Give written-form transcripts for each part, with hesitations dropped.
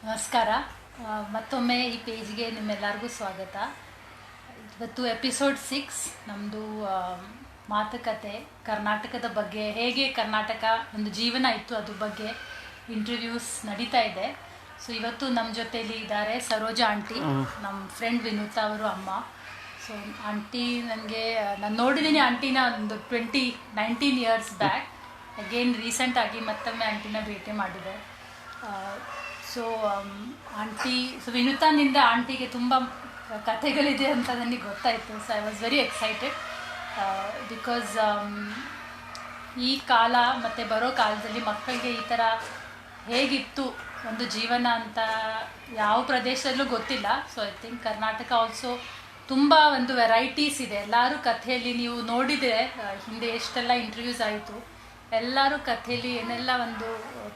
ನಮಸ್ಕಾರ. ಮತ್ತೊಮ್ಮೆ ಈ ಪೇಜ್ಗೆ ನಿಮ್ಮೆಲ್ಲರಿಗೂ ಸ್ವಾಗತ. ಇವತ್ತು ಎಪಿಸೋಡ್ 6 ನಮ್ಮದು ಮಾತುಕತೆ ಕರ್ನಾಟಕದ ಬಗ್ಗೆ, ಹೇಗೆ ಕರ್ನಾಟಕ ಒಂದು ಜೀವನ ಇತ್ತು ಅದ್ರ ಬಗ್ಗೆ ಇಂಟರ್ವ್ಯೂಸ್ ನಡೀತಾ ಇದೆ. ಸೊ ಇವತ್ತು ನಮ್ಮ ಜೊತೆಯಲ್ಲಿ ಇದ್ದಾರೆ ಸರೋಜಾ ಆಂಟಿ, ನಮ್ಮ ಫ್ರೆಂಡ್ ವಿನೂತಾ ಅವರು ಅಮ್ಮ. ಸೊ ಆಂಟಿ ನಾನು ನೋಡಿದ್ದೀನಿ ಆಂಟಿನ ಒಂದು 19 ಇಯರ್ಸ್ ಬ್ಯಾಕ್. ಅಗೇನ್ ರೀಸೆಂಟಾಗಿ ಮತ್ತೊಮ್ಮೆ ಆಂಟಿನ ಭೇಟಿ ಮಾಡಿದೆ. ಸೊ ವಿನೂತಾನಿಂದ ಆಂಟಿಗೆ ತುಂಬ ಕಥೆಗಳಿದೆ ಅಂತ ನನಗೆ ಗೊತ್ತಾಯಿತು. So I was very excited because ಈ ಕಾಲ ಮತ್ತು ಬರೋ ಕಾಲದಲ್ಲಿ ಮಕ್ಕಳಿಗೆ ಈ ಥರ ಹೇಗಿತ್ತು ಒಂದು ಜೀವನ ಅಂತ ಯಾವ ಪ್ರದೇಶದಲ್ಲೂ ಗೊತ್ತಿಲ್ಲ. So I think Karnataka also ತುಂಬ ಒಂದು ವೆರೈಟೀಸ್ ಇದೆ. ಎಲ್ಲರೂ ಕಥೆಯಲ್ಲಿ ನೀವು ನೋಡಿದರೆ ಹಿಂದೆ ಎಷ್ಟೆಲ್ಲ ಇಂಟರ್ವ್ಯೂಸ್ ಆಯಿತು, ಎಲ್ಲರೂ ಕಥೆಯಲ್ಲಿ ಏನೆಲ್ಲ ಒಂದು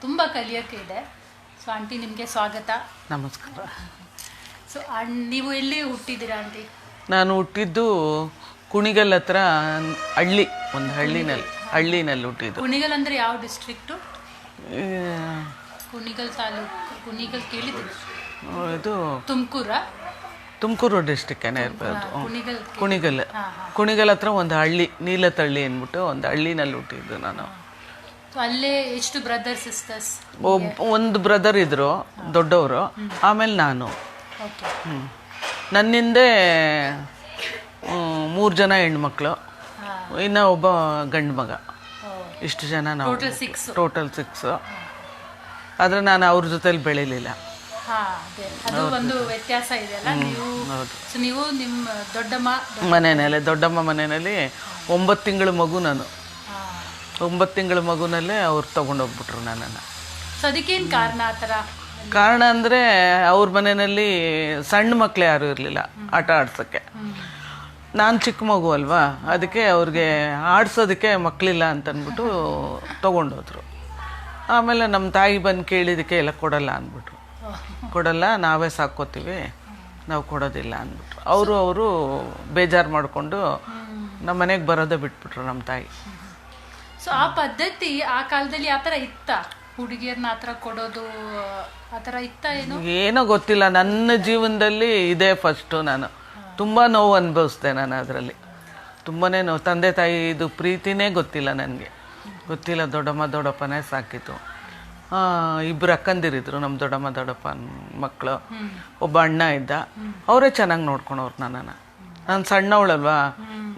ತುಂಬ ಕಲಿಯೋಕ್ಕೆ ಇದೆ. ಸೊ ಆಂಟಿ ನಿಮಗೆ ಸ್ವಾಗತ. ನಮಸ್ಕಾರ. ಸೊ ನೀವು ಎಲ್ಲಿ ಹುಟ್ಟಿದ್ದೀರಾ ಆಂಟಿ? ನಾನು ಹುಟ್ಟಿದ್ದು ಕುಣಿಗಲ್ ಹತ್ರ ಒಂದು ಹಳ್ಳಿನಲ್ಲಿ ಹುಟ್ಟಿದ್ದು. ಕುಣಿಗಲ್ ಅಂದರೆ ಯಾವ ಡಿಸ್ಟ್ರಿಕ್ಟು? ಕುಣಿಗಲ್ ತಾಲೂಕು. ಕುಣಿಗಲ್ ಕೇಳಿದ್ದೀನಿ. ಇದು ತುಮಕೂರು ಡಿಸ್ಟಿಕ್ಕೇನೆ ಇರ್ಬೋದು. ಕುಣಿಗಲ್ ಹತ್ರ ಒಂದು ಹಳ್ಳಿ, ನೀಲತಳ್ಳಿ ಅಂದ್ಬಿಟ್ಟು ಒಂದು ಹಳ್ಳಿನಲ್ಲಿ ಹುಟ್ಟಿದ್ದು ನಾನು. ಅಲ್ಲೇ ಎಷ್ಟು ಬ್ರದರ್ ಸಿಸ್ಟರ್ಸ್? ಒಂದು ಬ್ರದರ್ ಇದ್ರು ದೊಡ್ಡವರು, ಆಮೇಲೆ ನಾನು. ನನ್ನಿಂದೆ 3 ಜನ ಹೆಣ್ಮಕ್ಳು, ಇನ್ನು ಒಬ್ಬ ಗಂಡು ಮಗ. ಇಷ್ಟು ಜನ ನಾವು, ಟೋಟಲ್ 6. ಆದರೆ ನಾನು ಅವ್ರ ಜೊತೆಲಿ ಬೆಳೀಲಿಲ್ಲ. ಅದು ಒಂದು ವ್ಯತ್ಯಾಸ ಇದೆ ಅಲ್ಲ. ನೀವು ನಿಮ್ಮ ದೊಡ್ಡಮ್ಮ ಮನೆಯಲ್ಲಿ 9 ತಿಂಗಳ ಮಗು ನಾನು. 9 ತಿಂಗಳ ಮಗುನಲ್ಲೇ ಅವ್ರು ತೊಗೊಂಡೋಗ್ಬಿಟ್ರು ನನ್ನನ್ನು. ಸೊ ಅದಕ್ಕೇನು ಕಾರಣ? ಆ ಥರ ಕಾರಣ ಅಂದರೆ ಅವ್ರ ಮನೆಯಲ್ಲಿ ಸಣ್ಣ ಮಕ್ಕಳು ಯಾರೂ ಇರಲಿಲ್ಲ ಆಟ ಆಡ್ಸೋಕ್ಕೆ. ನಾನು ಚಿಕ್ಕ ಮಗು ಅಲ್ವಾ, ಅದಕ್ಕೆ ಅವ್ರಿಗೆ ಆಡ್ಸೋದಕ್ಕೆ ಮಕ್ಕಳಿಲ್ಲ ಅಂತಂದ್ಬಿಟ್ಟು ತೊಗೊಂಡೋದ್ರು. ಆಮೇಲೆ ನಮ್ಮ ತಾಯಿ ಬಂದು ಕೇಳಿದ್ದಕ್ಕೆ ಎಲ್ಲ ಕೊಡಲ್ಲ, ನಾವೇ ಸಾಕೋತೀವಿ, ನಾವು ಕೊಡೋದಿಲ್ಲ ಅಂದ್ಬಿಟ್ರು. ಅವರು ಬೇಜಾರು ಮಾಡಿಕೊಂಡು ನಮ್ಮ ಮನೆಗೆ ಬರೋದೇ ಬಿಟ್ಬಿಟ್ರು ನಮ್ಮ ತಾಯಿ. ಸೊ ಆ ಪದ್ಧತಿ ಆ ಕಾಲದಲ್ಲಿ ಆ ಥರ ಇತ್ತ? ಹುಡುಗಿಯರನ್ನ ಆ ಥರ ಕೊಡೋದು ಆ ಥರ ಇತ್ತ? ಏನೋ ಗೊತ್ತಿಲ್ಲ, ನನ್ನ ಜೀವನದಲ್ಲಿ ಇದೇ ಫಸ್ಟು. ನಾನು ತುಂಬ ನೋವು ಅನುಭವಿಸ್ದೆ. ನಾನು ಅದರಲ್ಲಿ ತುಂಬಾ ನೋವು. ತಂದೆ ತಾಯಿ ಇದು ಪ್ರೀತಿನೇ ಗೊತ್ತಿಲ್ಲ ನನಗೆ, ಗೊತ್ತಿಲ್ಲ. ದೊಡ್ಡಪ್ಪನೇ ಸಾಕಿತು. 2 ಅಕ್ಕಂದಿರಿದ್ರು ನಮ್ಮ ದೊಡ್ಡಪ್ಪ ಮಕ್ಕಳು. ಒಬ್ಬ ಅಣ್ಣ ಇದ್ದ, ಅವರೇ ಚೆನ್ನಾಗಿ ನೋಡ್ಕೊಳೋರು ನನ್ನನ್ನು. ನಾನು ಸಣ್ಣವಳಲ್ವಾ,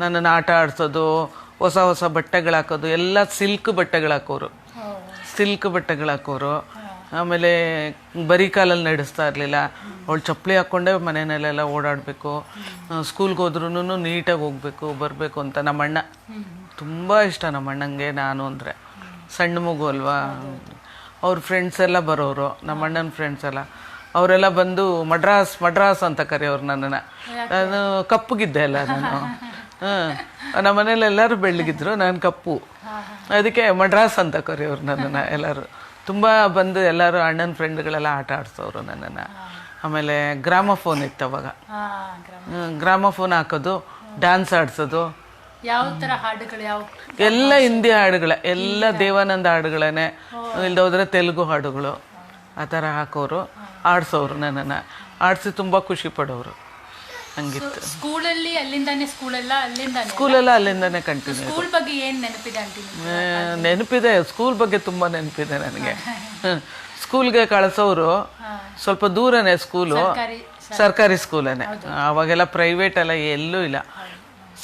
ನನ್ನನ್ನು ಆಟ ಆಡಿಸೋದು, ಹೊಸ ಬಟ್ಟೆಗಳು ಹಾಕೋದು, ಎಲ್ಲ ಸಿಲ್ಕ್ ಬಟ್ಟೆಗಳು ಹಾಕೋರು. ಆಮೇಲೆ ಬರೀ ಕಾಲಲ್ಲಿ ನಡೆಸ್ತಾ ಇರಲಿಲ್ಲ. ಅವಳು ಚಪ್ಪಲಿ ಹಾಕ್ಕೊಂಡೇ ಮನೆಯಲ್ಲೆಲ್ಲ ಓಡಾಡಬೇಕು. ಸ್ಕೂಲ್ಗೆ ಹೋದ್ರೂ ನೀಟಾಗಿ ಹೋಗ್ಬೇಕು ಬರಬೇಕು ಅಂತ. ನಮ್ಮಣ್ಣ ತುಂಬ ಇಷ್ಟ, ನಮ್ಮಣ್ಣಂಗೆ ನಾನು ಅಂದರೆ. ಸಣ್ಣ ಮಗು ಅಲ್ವಾ, ಅವ್ರ ಫ್ರೆಂಡ್ಸ್ ಎಲ್ಲ ಬರೋರು, ನಮ್ಮಣ್ಣನ ಫ್ರೆಂಡ್ಸ್ ಎಲ್ಲ. ಅವರೆಲ್ಲ ಬಂದು ಮಡ್ರಾಸ್ ಅಂತ ಕರೆಯೋರು ನನ್ನನ್ನು. ನಾನು ಕಪ್ಪಗಿದ್ದೆ ಅಲ್ಲ ನಾನು. ನಮ್ಮ ಮನೇಲಿ ಎಲ್ಲರೂ ಬೆಳ್ಳಗಿದ್ರು, ನಾನು ಕಪ್ಪು. ಅದಕ್ಕೆ ಮಡ್ರಾಸ್ ಅಂತ ಕರೆಯೋರು ನನ್ನನ್ನು ಎಲ್ಲರೂ. ತುಂಬ ಬಂದು ಎಲ್ಲರೂ ಅಣ್ಣನ ಫ್ರೆಂಡ್ಗಳೆಲ್ಲ ಆಟ ಆಡಿಸೋರು ನನ್ನನ್ನು. ಆಮೇಲೆ ಗ್ರಾಮಫೋನ್ ಇತ್ತು ಅವಾಗ. ಗ್ರಾಮಫೋನ್ ಹಾಕೋದು, ಡ್ಯಾನ್ಸ್ ಆಡಿಸೋದು. ಯಾವ ಥರ ಹಾಡುಗಳು? ಎಲ್ಲ ಹಿಂದಿ ಹಾಡುಗಳೇ, ಎಲ್ಲ ದೇವಾನಂದ ಹಾಡುಗಳೇ, ಇಲ್ದ ಹೋದ್ರೆ ತೆಲುಗು ಹಾಡುಗಳು. ಆ ಥರ ಹಾಕೋರು, ಆಡಿಸೋರು ನನ್ನನ್ನು. ಆಡಿಸಿ ತುಂಬ ಖುಷಿ ಪಡೋರು. ಹಂಗಿತ್ತು. ಸ್ಕೂಲಲ್ಲಿ ಅಲ್ಲಿಂದಾನೆ ಕಂಟಿನ್ಯೂ. ಸ್ಕೂಲ್ ಬಗ್ಗೆ ಏನು ನೆನಪಿದೆ ಆಂಟಿ? ನೆನಪಿದೆ, ಸ್ಕೂಲ್ ಬಗ್ಗೆ ತುಂಬ ನೆನಪಿದೆ ನನಗೆ. ಸ್ಕೂಲ್ಗೆ ಕಳಿಸೋರು ಸ್ವಲ್ಪ ದೂರನೇ ಸ್ಕೂಲು, ಸರ್ಕಾರಿ ಸ್ಕೂಲೇನೆ. ಅವಾಗೆಲ್ಲ ಪ್ರೈವೇಟ್ ಎಲ್ಲ ಎಲ್ಲೂ ಇಲ್ಲ,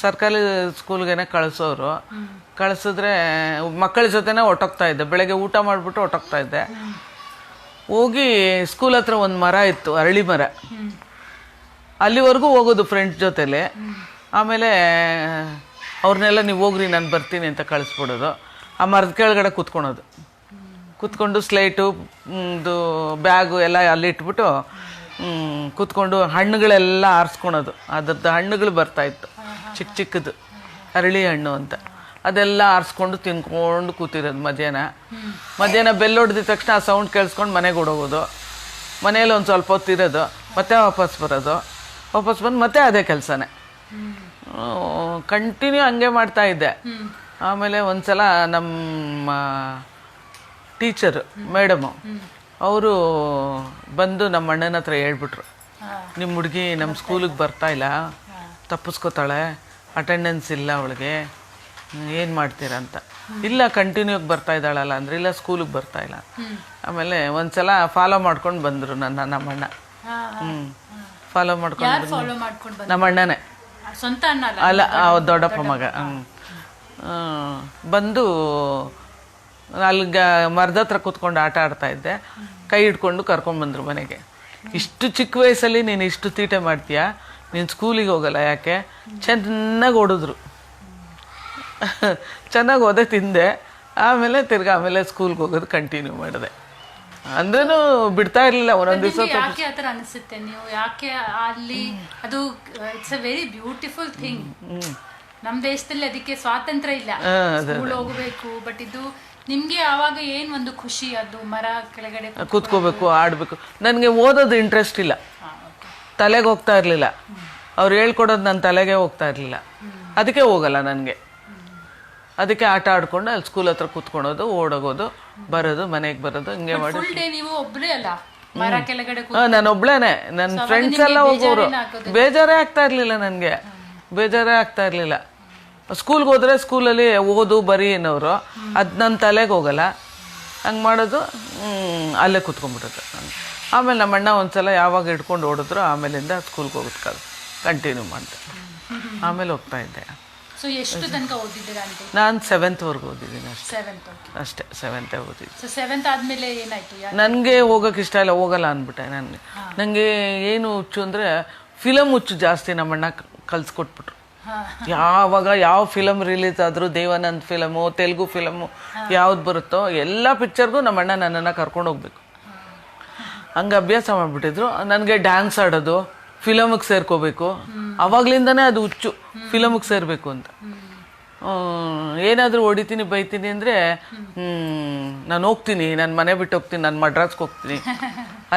ಸರ್ಕಾರಿ ಸ್ಕೂಲ್ಗೆ ಕಳಿಸೋರು. ಕಳಿಸಿದ್ರೆ ಮಕ್ಕಳ ಜೊತೆನೇ ಹೊಟ್ಟೋಗ್ತಾ ಇದ್ದೆ. ಬೆಳಗ್ಗೆ ಊಟ ಮಾಡಿಬಿಟ್ಟು ಹೊಟ್ಟೋಗ್ತಾ ಇದ್ದೆ. ಹೋಗಿ ಸ್ಕೂಲ್ ಹತ್ರ ಒಂದು ಮರ ಇತ್ತು, ಅರಳಿ ಮರ. ಅಲ್ಲಿವರೆಗೂ ಹೋಗೋದು ಫ್ರೆಂಡ್ಸ್ ಜೊತೆಲೆ. ಆಮೇಲೆ ಅವ್ರನ್ನೆಲ್ಲ ನೀವು ಹೋಗ್ರಿ ನಾನು ಬರ್ತೀನಿ ಅಂತ ಕಳಿಸ್ಬಿಡೋದು. ಆ ಮರದ ಕೆಳಗಡೆ ಕೂತ್ಕೊಂಡು ಸ್ಲೇಟು ಬ್ಯಾಗು ಎಲ್ಲ ಅಲ್ಲಿ ಇಟ್ಬಿಟ್ಟು ಕೂತ್ಕೊಂಡು ಹಣ್ಣುಗಳೆಲ್ಲ ಆರಿಸ್ಕೊಳೋದು. ಅದ್ರದ್ದು ಹಣ್ಣುಗಳು ಬರ್ತಾಯಿತ್ತು, ಚಿಕ್ಕದು ಅರಳಿ ಹಣ್ಣು ಅಂತ. ಅದೆಲ್ಲ ಆರಿಸ್ಕೊಂಡು ತಿನ್ಕೊಂಡು ಕೂತಿರೋದು. ಮಧ್ಯಾಹ್ನ ಬೆಲ್ ಹೊಡೆದಿದ ತಕ್ಷಣ ಆ ಸೌಂಡ್ ಕೇಳಿಸ್ಕೊಂಡು ಮನೆಗೆ ಓಡೋಗೋದು. ಮನೇಲಿ ಒಂದು ಸ್ವಲ್ಪ ಹೊತ್ತಿರೋದು, ಮತ್ತೆ ವಾಪಸ್ ಬಂದು ಮತ್ತೆ ಅದೇ ಕೆಲಸನೇ ಕಂಟಿನ್ಯೂ ಹಂಗೆ ಮಾಡ್ತಾ ಇದ್ದೆ. ಆಮೇಲೆ ಒಂದ್ಸಲ ನಮ್ಮ ಟೀಚರು ಮೇಡಮು ಅವರು ಬಂದು ನಮ್ಮ ಅಣ್ಣನ ಹತ್ರ ಹೇಳ್ಬಿಟ್ರು, ನಿಮ್ಮ ಹುಡುಗಿ ನಮ್ಮ ಸ್ಕೂಲಿಗೆ ಬರ್ತಾ ಇಲ್ಲ, ತಪ್ಪಿಸ್ಕೋತಾಳೆ, ಅಟೆಂಡೆನ್ಸ್ ಇಲ್ಲ ಅವಳಿಗೆ, ಏನು ಮಾಡ್ತೀರಾ ಅಂತ. ಇಲ್ಲ ಕಂಟಿನ್ಯೂಗೆ ಬರ್ತಾ ಇದ್ದಾಳಲ್ಲ ಅಂದ್ರೆ, ಇಲ್ಲ ಸ್ಕೂಲಿಗೆ ಬರ್ತಾ ಇಲ್ಲ. ಆಮೇಲೆ ಒಂದ್ಸಲ ಫಾಲೋ ಮಾಡ್ಕೊಂಡು ಬಂದರು ನಮ್ಮಣ್ಣ. ಫಾಲೋ ಮಾಡ್ಕೊಂಡು ನಮ್ಮ ಅಣ್ಣನೇ, ಅಲ್ಲ ದೊಡ್ಡಪ್ಪ ಮಗ. ಬಂದು ಅಲ್ಲಿಗೆ ಮರದ ಹತ್ರ ಕೂತ್ಕೊಂಡು ಆಟ ಆಡ್ತಾ ಇದ್ದೆ, ಕೈ ಹಿಡ್ಕೊಂಡು ಕರ್ಕೊಂಡ್ಬಂದ್ರು ಮನೆಗೆ. ಇಷ್ಟು ಚಿಕ್ಕ ವಯಸ್ಸಲ್ಲಿ ನೀನು ಇಷ್ಟು ತೀಟೆ ಮಾಡ್ತೀಯಾ, ನೀನು ಸ್ಕೂಲಿಗೆ ಹೋಗಲ್ಲ ಯಾಕೆ? ಚೆನ್ನಾಗಿ ಓಡಿದ್ರು, ಚೆನ್ನಾಗಿ ಓದೇ ತಿಂದೆ. ಆಮೇಲೆ ಆಮೇಲೆ ಸ್ಕೂಲ್ಗೆ ಹೋಗೋದು ಕಂಟಿನ್ಯೂ ಮಾಡಿದೆ. ಅಂದ್ರೂ ಬಿಡ್ತಾ ಇರಲಿಲ್ಲ. ಒಂದೊಂದು ದಿವಸ ಯಾಕೆ ಆತರ ಅನಿಸುತ್ತೆ ನೀವು? ಯಾಕೆ ಅಲ್ಲಿ ಅದು it's a very beautiful thing. ನಮ್ಮ ದೇಶದಲ್ಲಿ ಅದಕ್ಕೆ ಸ್ವಾತಂತ್ರ್ಯ ಇಲ್ಲ, ಸ್ಕೂಲ್ ಹೋಗಬೇಕು. ಬಟ್ ಇದು ನಿಮ್ಗೆ ಆವಾಗ ಏನ್ ಒಂದು ಖುಷಿ, ಅದು ಮರ ಕೆಳಗಡೆ ಕೂತ್ಕೋಬೇಕು, ಆಡ್ಬೇಕು. ನನಗೆ ಓದೋದು ಇಂಟ್ರೆಸ್ಟ್ ಇಲ್ಲ, ತಲೆಗೆ ಹೋಗ್ತಾ ಇರಲಿಲ್ಲ. ಅವ್ರು ಹೇಳ್ಕೊಡೋದು ನನ್ನ ತಲೆಗೆ ಹೋಗ್ತಾ ಇರಲಿಲ್ಲ, ಅದಕ್ಕೆ ಹೋಗಲ್ಲ ನನಗೆ. ಅದಕ್ಕೆ ಆಟ ಆಡ್ಕೊಂಡು ಅಲ್ಲಿ ಸ್ಕೂಲ್ ಹತ್ರ ಕೂತ್ಕೊಳೋದು, ಓಡೋಗೋದು, ಬರೋದು, ಮನೆಗೆ ಬರೋದು, ಹಿಂಗೆ ಮಾಡಿ. ನೀವು ಒಬ್ರೇ ಅಲ್ಲ ಮರ ಕೆಳಗಡೆ? ನಾನು ಒಬ್ಳೇನೆ. ನನ್ನ ಫ್ರೆಂಡ್ಸ್ ಎಲ್ಲ ಹೋಗೋರು. ಬೇಜಾರೇ ಆಗ್ತಾ ಇರ್ಲಿಲ್ಲ ನನಗೆ, ಬೇಜಾರೇ ಆಗ್ತಾ ಇರ್ಲಿಲ್ಲ. ಸ್ಕೂಲ್ಗೆ ಹೋದ್ರೆ ಸ್ಕೂಲಲ್ಲಿ ಓದು ಬರೀ ಅನ್ನೋರು, ಅದು ನನ್ನ ತಲೆಗೆ ಹೋಗಲ್ಲ. ಹಂಗೆ ಮಾಡೋದು, ಅಲ್ಲೇ ಕೂತ್ಕೊಂಡ್ಬಿಡೋದು. ಆಮೇಲೆ ನಮ್ಮ ಅಣ್ಣ ಒಂದ್ಸಲ ಯಾವಾಗ ಹಿಡ್ಕೊಂಡು ಓಡಿದ್ರು, ಆಮೇಲಿಂದ ಸ್ಕೂಲ್ಗೆ ಹೋಗೋದು ಕಂಟಿನ್ಯೂ ಮಾಡಿದೆ. ಆಮೇಲೆ ಹೋಗ್ತಾ ಇದ್ದೆ. ಸೊ ಎಷ್ಟು ತನಕ ಓದಿದ್ದೀರಾ? ನಾನು 7th ವರೆಗೂ ಓದಿದ್ದೀನಿ ಅಷ್ಟೇ. 7th ಅಷ್ಟೇ, 7th ಓದಿದ್ದು. ಸೊ 7th ಆದ್ಮೇಲೆ ಏನಾಯ್ತು? ನನಗೆ ಹೋಗೋಕೆ ಇಷ್ಟ ಇಲ್ಲ, ಹೋಗಲ್ಲ ಅಂದ್ಬಿಟ್ಟೆ. ನನಗೆ ಏನು ಹುಚ್ಚು ಅಂದರೆ ಫಿಲಮ್ ಹುಚ್ಚು ಜಾಸ್ತಿ. ನಮ್ಮಣ್ಣ ಕಲ್ಸ್ಕೊಟ್ಬಿಟ್ರು. ಯಾವಾಗ ಯಾವ ಫಿಲಮ್ ರಿಲೀಸ್ ಆದರೂ, ದೇವಾನಂದ್ ಫಿಲಮು, ತೆಲುಗು ಫಿಲಮು ಯಾವ್ದು ಬರುತ್ತೋ ಎಲ್ಲ ಪಿಕ್ಚರ್ಗೂ ನಮ್ಮಣ್ಣ ನನ್ನನ್ನು ಕರ್ಕೊಂಡು ಹೋಗ್ಬೇಕು. ಹಂಗೆ ಅಭ್ಯಾಸ ಮಾಡಿಬಿಟ್ಟಿದ್ರು. ನನಗೆ ಡ್ಯಾನ್ಸ್ ಆಡೋದು, ಫಿಲಮಿಗೆ ಸೇರ್ಕೋಬೇಕು, ಅವಾಗ್ಲಿಂದನೇ ಅದು ಹುಚ್ಚು, ಫಿಲಮಿಗೆ ಸೇರಬೇಕು ಅಂತ. ಏನಾದರೂ ಹೊಡಿತೀನಿ ಬೈತೀನಿ ಅಂದರೆ ನಾನು ಹೋಗ್ತೀನಿ, ನಾನು ಮನೆ ಬಿಟ್ಟು ಹೋಗ್ತೀನಿ, ನಾನು ಮಡ್ರಾಸ್ಗೆ ಹೋಗ್ತೀನಿ.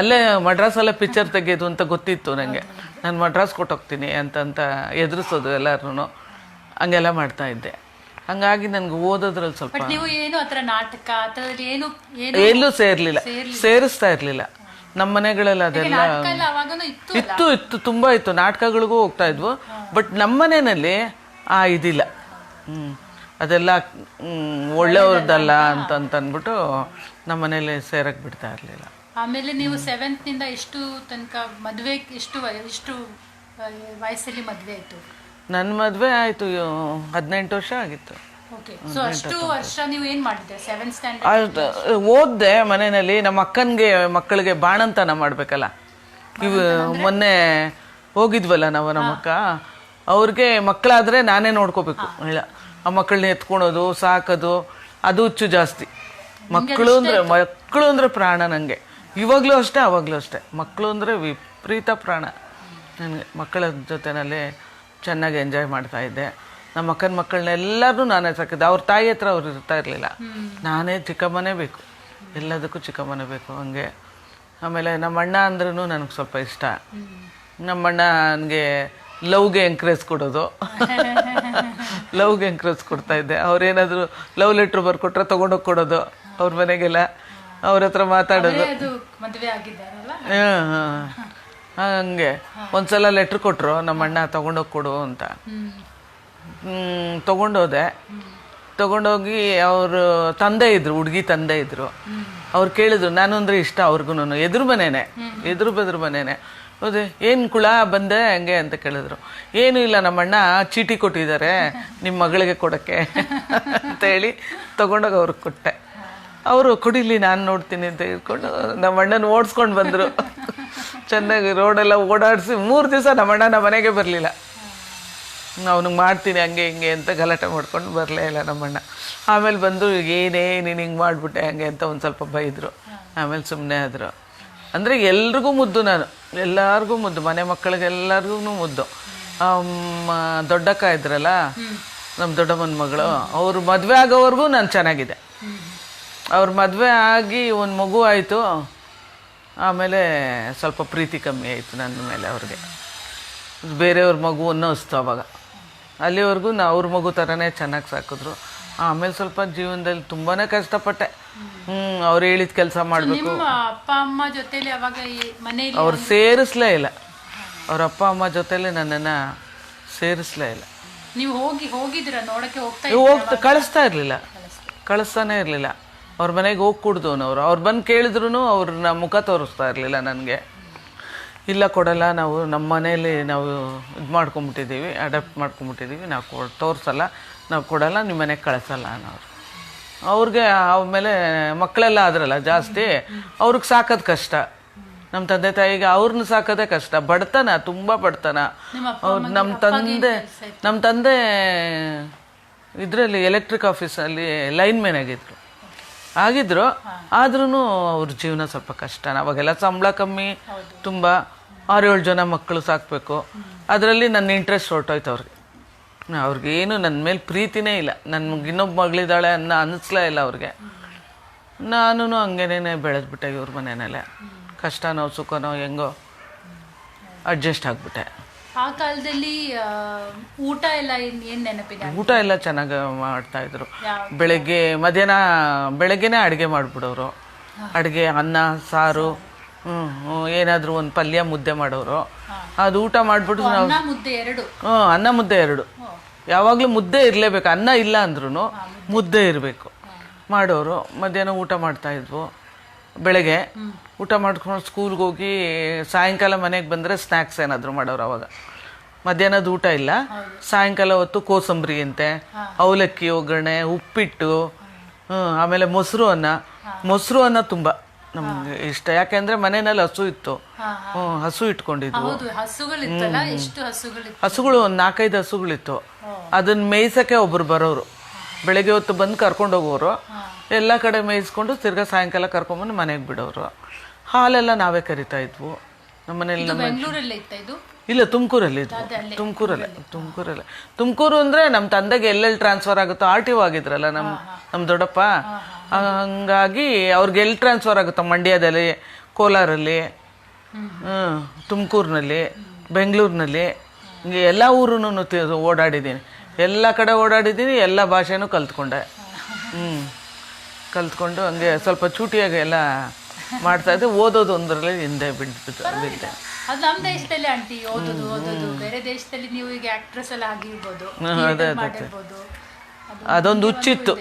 ಅಲ್ಲೇ ಮಡ್ರಾಸಲ್ಲೇ ಪಿಕ್ಚರ್ ತೆಗೆಯೋದು ಅಂತ ಗೊತ್ತಿತ್ತು ನನಗೆ. ನಾನು ಮಡ್ರಾಸ್ ಕೊಟ್ಟೋಗ್ತೀನಿ ಅಂತಂತ ಎದುರಿಸೋದು ಎಲ್ಲರೂ. ಹಂಗೆಲ್ಲ ಮಾಡ್ತಾ ಇದ್ದೆ. ಹಂಗಾಗಿ ನನಗೆ ಓದೋದ್ರಲ್ಲಿ ಸ್ವಲ್ಪ ನೀವು ಏನು ಆ ಥರ ನಾಟಕ ಏನು ಎಲ್ಲೂ ಸೇರ್ಲಿಲ್ಲ, ಸೇರಿಸ್ತಾ ಇರಲಿಲ್ಲ. ನಮ್ಮ ಮನೆಗಳೆಲ್ಲ ಅದೆಲ್ಲ ಇತ್ತು, ತುಂಬ ಇತ್ತು. ನಾಟಕಗಳಿಗೂ ಹೋಗ್ತಾ ಇದ್ವು. ಬಟ್ ನಮ್ಮ ಮನೆಯಲ್ಲಿ ಇದಿಲ್ಲ, ಅದೆಲ್ಲ ಒಳ್ಳೆಯವ್ರದ್ದಲ್ಲ ಅಂತ ಅಂದ್ಬಿಟ್ಟು ನಮ್ಮ ಮನೇಲಿ ಸೇರಕ್ಕೆ ಬಿಡ್ತಾ ಇರಲಿಲ್ಲ. ಆಮೇಲೆ ನೀವು 7th ನಿಂದ ಎಷ್ಟು ತನಕ ಮದುವೆ, ಎಷ್ಟು ವಯಸ್ಸಲ್ಲಿ ಮದುವೆ ಆಯಿತು? ನನ್ನ ಮದುವೆ ಆಯಿತು 18 ವರ್ಷ ಆಗಿತ್ತು. ಸೊ ಅಷ್ಟು ವರ್ಷ ನೀವು ಏನು ಮಾಡಿದ್ದೆ? 7th ಸ್ಟ್ಯಾಂಡರ್ಡ್ ಓದಿದೆ ಮನೆಯಲ್ಲಿ. ನಮ್ಮ ಅಕ್ಕನಿಗೆ ಮಕ್ಕಳಿಗೆ ಬಾಣಂತನ ಮಾಡಬೇಕಲ್ಲ, ಇವು ಮೊನ್ನೆ ಹೋಗಿದ್ವಲ್ಲ ನಾವು, ನಮ್ಮ ಅಕ್ಕ ಅವ್ರಿಗೆ ಮಕ್ಕಳಾದರೆ ನಾನೇ ನೋಡ್ಕೋಬೇಕು. ಇಲ್ಲ, ಆ ಮಕ್ಕಳನ್ನ ಎತ್ಕೊಳೋದು, ಸಾಕೋದು, ಅದು ಹುಚ್ಚು ಜಾಸ್ತಿ. ಮಕ್ಕಳು ಅಂದರೆ ಪ್ರಾಣ ನನಗೆ. ಇವಾಗಲೂ ಅಷ್ಟೇ, ಆವಾಗಲೂ ಅಷ್ಟೇ. ಮಕ್ಕಳು ಅಂದರೆ ವಿಪರೀತ ಪ್ರಾಣ ನನಗೆ. ಮಕ್ಕಳ ಜೊತೆನಲ್ಲಿ ಚೆನ್ನಾಗಿ ಎಂಜಾಯ್ ಮಾಡ್ತಾ ಇದ್ದೆ. ನಮ್ಮ ಅಕ್ಕನ ಮಕ್ಕಳನ್ನೆಲ್ಲರೂ ನಾನೇ ಸಾಕಿದ್ದೆ. ಅವ್ರ ತಾಯಿ ಹತ್ರ ಅವ್ರು ಇರ್ತಾ ಇರಲಿಲ್ಲ, ನಾನೇ ಚಿಕ್ಕಮ್ಮನೇ ಬೇಕು, ಎಲ್ಲದಕ್ಕೂ ಚಿಕ್ಕಮ್ಮನೇ ಬೇಕು ಹಂಗೆ. ಆಮೇಲೆ ನಮ್ಮ ಅಣ್ಣ ಅಂದ್ರೂ ನನಗೆ ಸ್ವಲ್ಪ ಇಷ್ಟ. ನಮ್ಮಣ್ಣ ನನಗೆ ಲವ್ಗೆ ಎಂಕರೇಜ್ ಕೊಡೋದು, ಲವ್ಗೆ ಎಂಕರೇಜ್ ಕೊಡ್ತಾ ಇದ್ದೆ. ಅವ್ರೇನಾದರೂ ಲವ್ ಲೆಟ್ರ್ ಬರ್ಕೊಟ್ರೆ ತೊಗೊಂಡೋಗಿ ಕೊಡೋದು ಅವ್ರ ಮನೆಗೆಲ್ಲ, ಅವ್ರ ಹತ್ರ ಮಾತಾಡೋದು. ಹಂಗೆ ಒಂದ್ಸಲ ಲೆಟ್ರ್ ಕೊಟ್ಟರು ನಮ್ಮಣ್ಣ, ತೊಗೊಂಡೋಗಿ ಕೊಡು ಅಂತ. ತೊಗೊಂಡೋದೆ. ತೊಗೊಂಡೋಗಿ ಅವರು ತಂದೆ ಇದ್ರು, ಹುಡುಗಿ ತಂದೆ ಇದ್ರು. ಅವ್ರು ಕೇಳಿದ್ರು, ನಾನು ಅಂದರೆ ಇಷ್ಟ ಅವ್ರಿಗೂ. ಎದುರು ಮನೇನೆ, ಎದುರು ಬೆದ್ರು ಮನೇನೆ. ಹೌದೇ, ಏನು ಕುಳ ಬಂದೆ ಹಂಗೆ ಅಂತ ಕೇಳಿದ್ರು. ಏನೂ ಇಲ್ಲ, ನಮ್ಮಣ್ಣ ಚೀಟಿ ಕೊಟ್ಟಿದ್ದಾರೆ ನಿಮ್ಮ ಮಗಳಿಗೆ ಕೊಡೋಕ್ಕೆ ಅಂತ ಹೇಳಿ ತೊಗೊಂಡೋಗಿ ಅವ್ರಿಗೆ ಕೊಟ್ಟೆ. ಅವರು ಕುಡಿಲಿ ನಾನು ನೋಡ್ತೀನಿ ಅಂತ ಹೇಳ್ಕೊಂಡು ನಮ್ಮ ಅಣ್ಣನ ಓಡಿಸ್ಕೊಂಡು ಬಂದರು. ಚೆನ್ನಾಗಿ ರೋಡೆಲ್ಲ ಓಡಾಡಿಸಿ 3 ದಿವಸ ನಮ್ಮಣ್ಣ ನಮ್ಮ ಮನೆಗೆ ಬರಲಿಲ್ಲ. ಅವ್ನಿಗೆ ಮಾಡ್ತೀನಿ ಹಂಗೆ ಹಿಂಗೆ ಅಂತ ಗಲಾಟೆ ಮಾಡ್ಕೊಂಡು ಬರಲೇ ಇಲ್ಲ ನಮ್ಮಣ್ಣ. ಆಮೇಲೆ ಬಂದು ಏನೇ ನೀನು ಹಿಂಗೆ ಮಾಡಿಬಿಟ್ಟೆ ಹಂಗೆ ಅಂತ ಒಂದು ಸ್ವಲ್ಪ ಬೈದರು. ಆಮೇಲೆ ಸುಮ್ಮನೆ ಆದರು. ಅಂದರೆ ಎಲ್ರಿಗೂ ಮುದ್ದು, ನಾನು ಎಲ್ಲರಿಗೂ ಮುದ್ದು, ಮನೆ ಮಕ್ಕಳಿಗೆಲ್ಲರಿಗೂ ಮುದ್ದು. ದೊಡ್ಡಕ್ಕ ಇದ್ರಲ್ಲ ನಮ್ಮ ದೊಡ್ಡಮ್ಮನ ಮಗಳು, ಅವ್ರ ಮದುವೆ ಆಗೋವರೆಗೂ ನಾನು ಚೆನ್ನಾಗಿದೆ. ಅವ್ರ ಮದುವೆ ಆಗಿ ಒಂದು ಮಗು ಆಯಿತು. ಆಮೇಲೆ ಸ್ವಲ್ಪ ಪ್ರೀತಿ ಕಮ್ಮಿ ಆಯಿತು ನನ್ನ ಮೇಲೆ ಅವ್ರಿಗೆ. ಬೇರೆಯವ್ರ ಮಗು ಅನ್ನಿಸ್ತು ಅವಾಗ. ಅಲ್ಲಿವರೆಗೂ ಅವ್ರ ಮಗು ಥರನೇ ಚೆನ್ನಾಗಿ ಸಾಕಿದ್ರು. ಆಮೇಲೆ ಸ್ವಲ್ಪ ಜೀವನದಲ್ಲಿ ತುಂಬಾನೇ ಕಷ್ಟಪಟ್ಟೆ. ಅವ್ರು ಹೇಳಿದ ಕೆಲಸ ಮಾಡಬೇಕು. ನಿಮ್ಮ ಅಪ್ಪ ಅಮ್ಮ ಜೊತೆಲಿ ಅವಾಗ ಮನೆಯಲ್ಲಿ ಅವ್ರು ಸೇರಿಸ್ಲೇ ಇಲ್ಲ. ಅವ್ರ ಅಪ್ಪ ಅಮ್ಮ ಜೊತೆಲಿ ನನ್ನನ್ನು ಸೇರಿಸ್ಲೇ ಇಲ್ಲ. ನೀವು ಹೋಗಿದ್ರ ನೋಡಕ್ಕೆ ಕಳಿಸ್ತಾ ಇರಲಿಲ್ಲ, ಕಳಿಸ್ತಾನೆ ಇರಲಿಲ್ಲ. ಅವ್ರ ಮನೆಗೆ ಹೋಗಿ ಕುಡ್ದವನವ್ರು. ಅವ್ರು ಬಂದು ಕೇಳಿದ್ರು ಅವ್ರನ್ನ ಮುಖ ತೋರಿಸ್ತಾ ಇರಲಿಲ್ಲ ನನಗೆ. ಇಲ್ಲ ಕೊಡಲ್ಲ, ನಾವು ನಮ್ಮ ಮನೇಲಿ ನಾವು ಇದು ಮಾಡ್ಕೊಂಬಿಟ್ಟಿದ್ದೀವಿ, ಅಡಾಪ್ಟ್ ಮಾಡ್ಕೊಂಬಿಟ್ಟಿದ್ದೀವಿ, ನಾವು ತೋರಿಸಲ್ಲ, ನಾವು ಕೊಡಲ್ಲ, ನಿಮ್ಮ ಮನೆಗೆ ಕಳಿಸಲ್ಲ ಅನ್ನೋರು. ಅವ್ರಿಗೆ ಆಮೇಲೆ ಮಕ್ಕಳೆಲ್ಲ ಆದ್ರಲ್ಲ ಜಾಸ್ತಿ, ಅವ್ರಿಗೆ ಸಾಕೋದು ಕಷ್ಟ. ನಮ್ಮ ತಂದೆ ತಾಯಿಗೆ ಅವ್ರನ್ನ ಸಾಕೋದೇ ಕಷ್ಟ. ಬಡತನ, ತುಂಬ ಬಡತನ. ಅವ್ರು ನಮ್ಮ ತಂದೆ ಇದರಲ್ಲಿ ಎಲೆಕ್ಟ್ರಿಕ್ ಆಫೀಸಲ್ಲಿ ಲೈನ್ ಮ್ಯಾನ್ ಆಗಿದ್ರು. ಆದ್ರೂ ಅವ್ರ ಜೀವನ ಸ್ವಲ್ಪ ಕಷ್ಟ. ಅವಾಗೆಲ್ಲ ಸಂಬಳ ಕಮ್ಮಿ, ತುಂಬ 6-7 ಜನ ಮಕ್ಕಳು ಸಾಕಬೇಕು. ಅದರಲ್ಲಿ ನನ್ನ ಇಂಟ್ರೆಸ್ಟ್ ಹೊರಟೋಯ್ತು ಅವ್ರಿಗೇನು ನನ್ನ ಮೇಲೆ ಪ್ರೀತಿನೇ ಇಲ್ಲ. ನನ್ಗೆ ಇನ್ನೊಬ್ಬ ಮಗಳಿದ್ದಾಳೆ ಅನ್ನಿಸ್ಲೇ ಇಲ್ಲ ಅವ್ರಿಗೆ. ನಾನು ಹಂಗೇನೇ ಬೆಳೆದ್ಬಿಟ್ಟೆ ಇವ್ರ ಮನೆಯಲ್ಲೇ. ಕಷ್ಟನೋ ಸುಖನೋ ಹೆಂಗೋ ಅಡ್ಜಸ್ಟ್ ಆಗ್ಬಿಟ್ಟೆ. ಆ ಕಾಲದಲ್ಲಿ ಊಟ ಎಲ್ಲ ಏನ್ ನೆನಪಿದೆ? ಊಟ ಎಲ್ಲ ಚೆನ್ನಾಗಿ ಮಾಡ್ತಾಯಿದ್ರು. ಬೆಳಗ್ಗೆನೇ ಅಡುಗೆ ಮಾಡಿಬಿಡೋರು. ಅಡುಗೆ, ಅನ್ನ ಸಾರು, ಏನಾದರೂ ಒಂದು ಪಲ್ಯ, ಮುದ್ದೆ ಮಾಡೋರು. ಅದು ಊಟ ಮಾಡಿಬಿಟ್ಟು ನಾವು ಅನ್ನ ಮುದ್ದೆ ಎರಡು, ಯಾವಾಗಲೂ ಮುದ್ದೆ ಇರಲೇಬೇಕು. ಅನ್ನ ಇಲ್ಲ ಅಂದ್ರೂ ಮುದ್ದೆ ಇರಬೇಕು ಮಾಡೋರು. ಮಧ್ಯಾಹ್ನ ಊಟ ಮಾಡ್ತಾಯಿದ್ವು. ಬೆಳಗ್ಗೆ ಊಟ ಮಾಡ್ಕೊಂಡು ಸ್ಕೂಲ್ಗೆ ಹೋಗಿ ಸಾಯಂಕಾಲ ಮನೆಗೆ ಬಂದರೆ ಸ್ನ್ಯಾಕ್ಸ್ ಏನಾದರೂ ಮಾಡೋರು. ಅವಾಗ ಮಧ್ಯಾಹ್ನದ ಊಟ ಇಲ್ಲ. ಸಾಯಂಕಾಲ ಹೊತ್ತು ಕೋಸಂಬರಿ ಅಂತೆ, ಅವಲಕ್ಕಿ ಒಗ್ಗರಣೆ, ಉಪ್ಪಿಟ್ಟು, ಆಮೇಲೆ ಮೊಸರು ಅನ್ನ ತುಂಬ ನಮ್ಗೆ ಇಷ್ಟ. ಯಾಕೆಂದ್ರೆ ಮನೆಯಲ್ಲಿ ಹಸು ಇತ್ತು. ಹಸು ಇಟ್ಕೊಂಡಿದ್ವು. ಹಸುಗಳು ಒಂದು 4-5 ಹಸುಗಳಿತ್ತು. ಅದನ್ನ ಮೇಯ್ಸಕ್ಕೆ ಒಬ್ರು ಬರೋರು. ಬೆಳಗ್ಗೆ ಹೊತ್ತು ಬಂದು ಕರ್ಕೊಂಡು ಹೋಗೋರು. ಎಲ್ಲ ಕಡೆ ಮೇಯಿಸ್ಕೊಂಡು ತಿರ್ಗಾ ಸಾಯಂಕಾಲ ಕರ್ಕೊಂಬಂದು ಮನೆಗೆ ಬಿಡೋರು. ಹಾಲೆಲ್ಲ ನಾವೇ ಕರಿತಾ ಇದ್ವು ನಮ್ಮ ಮನೇಲಿ. ಇಲ್ಲ, ತುಮಕೂರಲ್ಲೇ. ತುಮಕೂರು ಅಂದ್ರೆ ನಮ್ಮ ತಂದೆಗೆ ಎಲ್ಲೆಲ್ಲಿ ಟ್ರಾನ್ಸ್ಫರ್ ಆಗುತ್ತೋ, RTO ಆಗಿದ್ರಲ್ಲ ನಮ್ಮ ದೊಡ್ಡಪ್ಪ. ಹಂಗಾಗಿ ಅವ್ರಿಗೆ ಎಲ್ಲಿ ಟ್ರಾನ್ಸ್ಫರ್ ಆಗುತ್ತೋ, ಮಂಡ್ಯದಲ್ಲಿ, ಕೋಲಾರಲ್ಲಿ, ತುಮಕೂರಿನಲ್ಲಿ, ಬೆಂಗಳೂರಿನಲ್ಲಿ, ಹಿಂಗೆ ಎಲ್ಲ ಊರನ್ನು ಓಡಾಡಿದ್ದೀನಿ. ಎಲ್ಲ ಕಡೆ ಓಡಾಡಿದ್ದೀನಿ. ಎಲ್ಲ ಭಾಷೆನೂ ಕಲ್ತ್ಕೊಂಡೆ. ಕಲ್ತ್ಕೊಂಡು ಹಂಗೆ ಸ್ವಲ್ಪ ಚೂಟಿಯಾಗಿ ಎಲ್ಲ ಮಾಡ್ತಾಯಿದ್ದೆ. ಓದೋದು ಒಂದರಲ್ಲಿ ಹಿಂದೆ ಬಿದ್ದೆ. ಅದು ನಮ್ಮ ದೇಶದಲ್ಲಿ ಆಂಟಿ ಓದೋದು ಬೇರೆ ದೇಶದಲ್ಲಿ ನೀವು ಈಗ ಆಕ್ಟ್ರೆಸ್ ಎಲ್ಲ ಆಗಿರ್ಬೋದು. ಅದೊಂದು ಹುಚ್ಚಿತ್ತು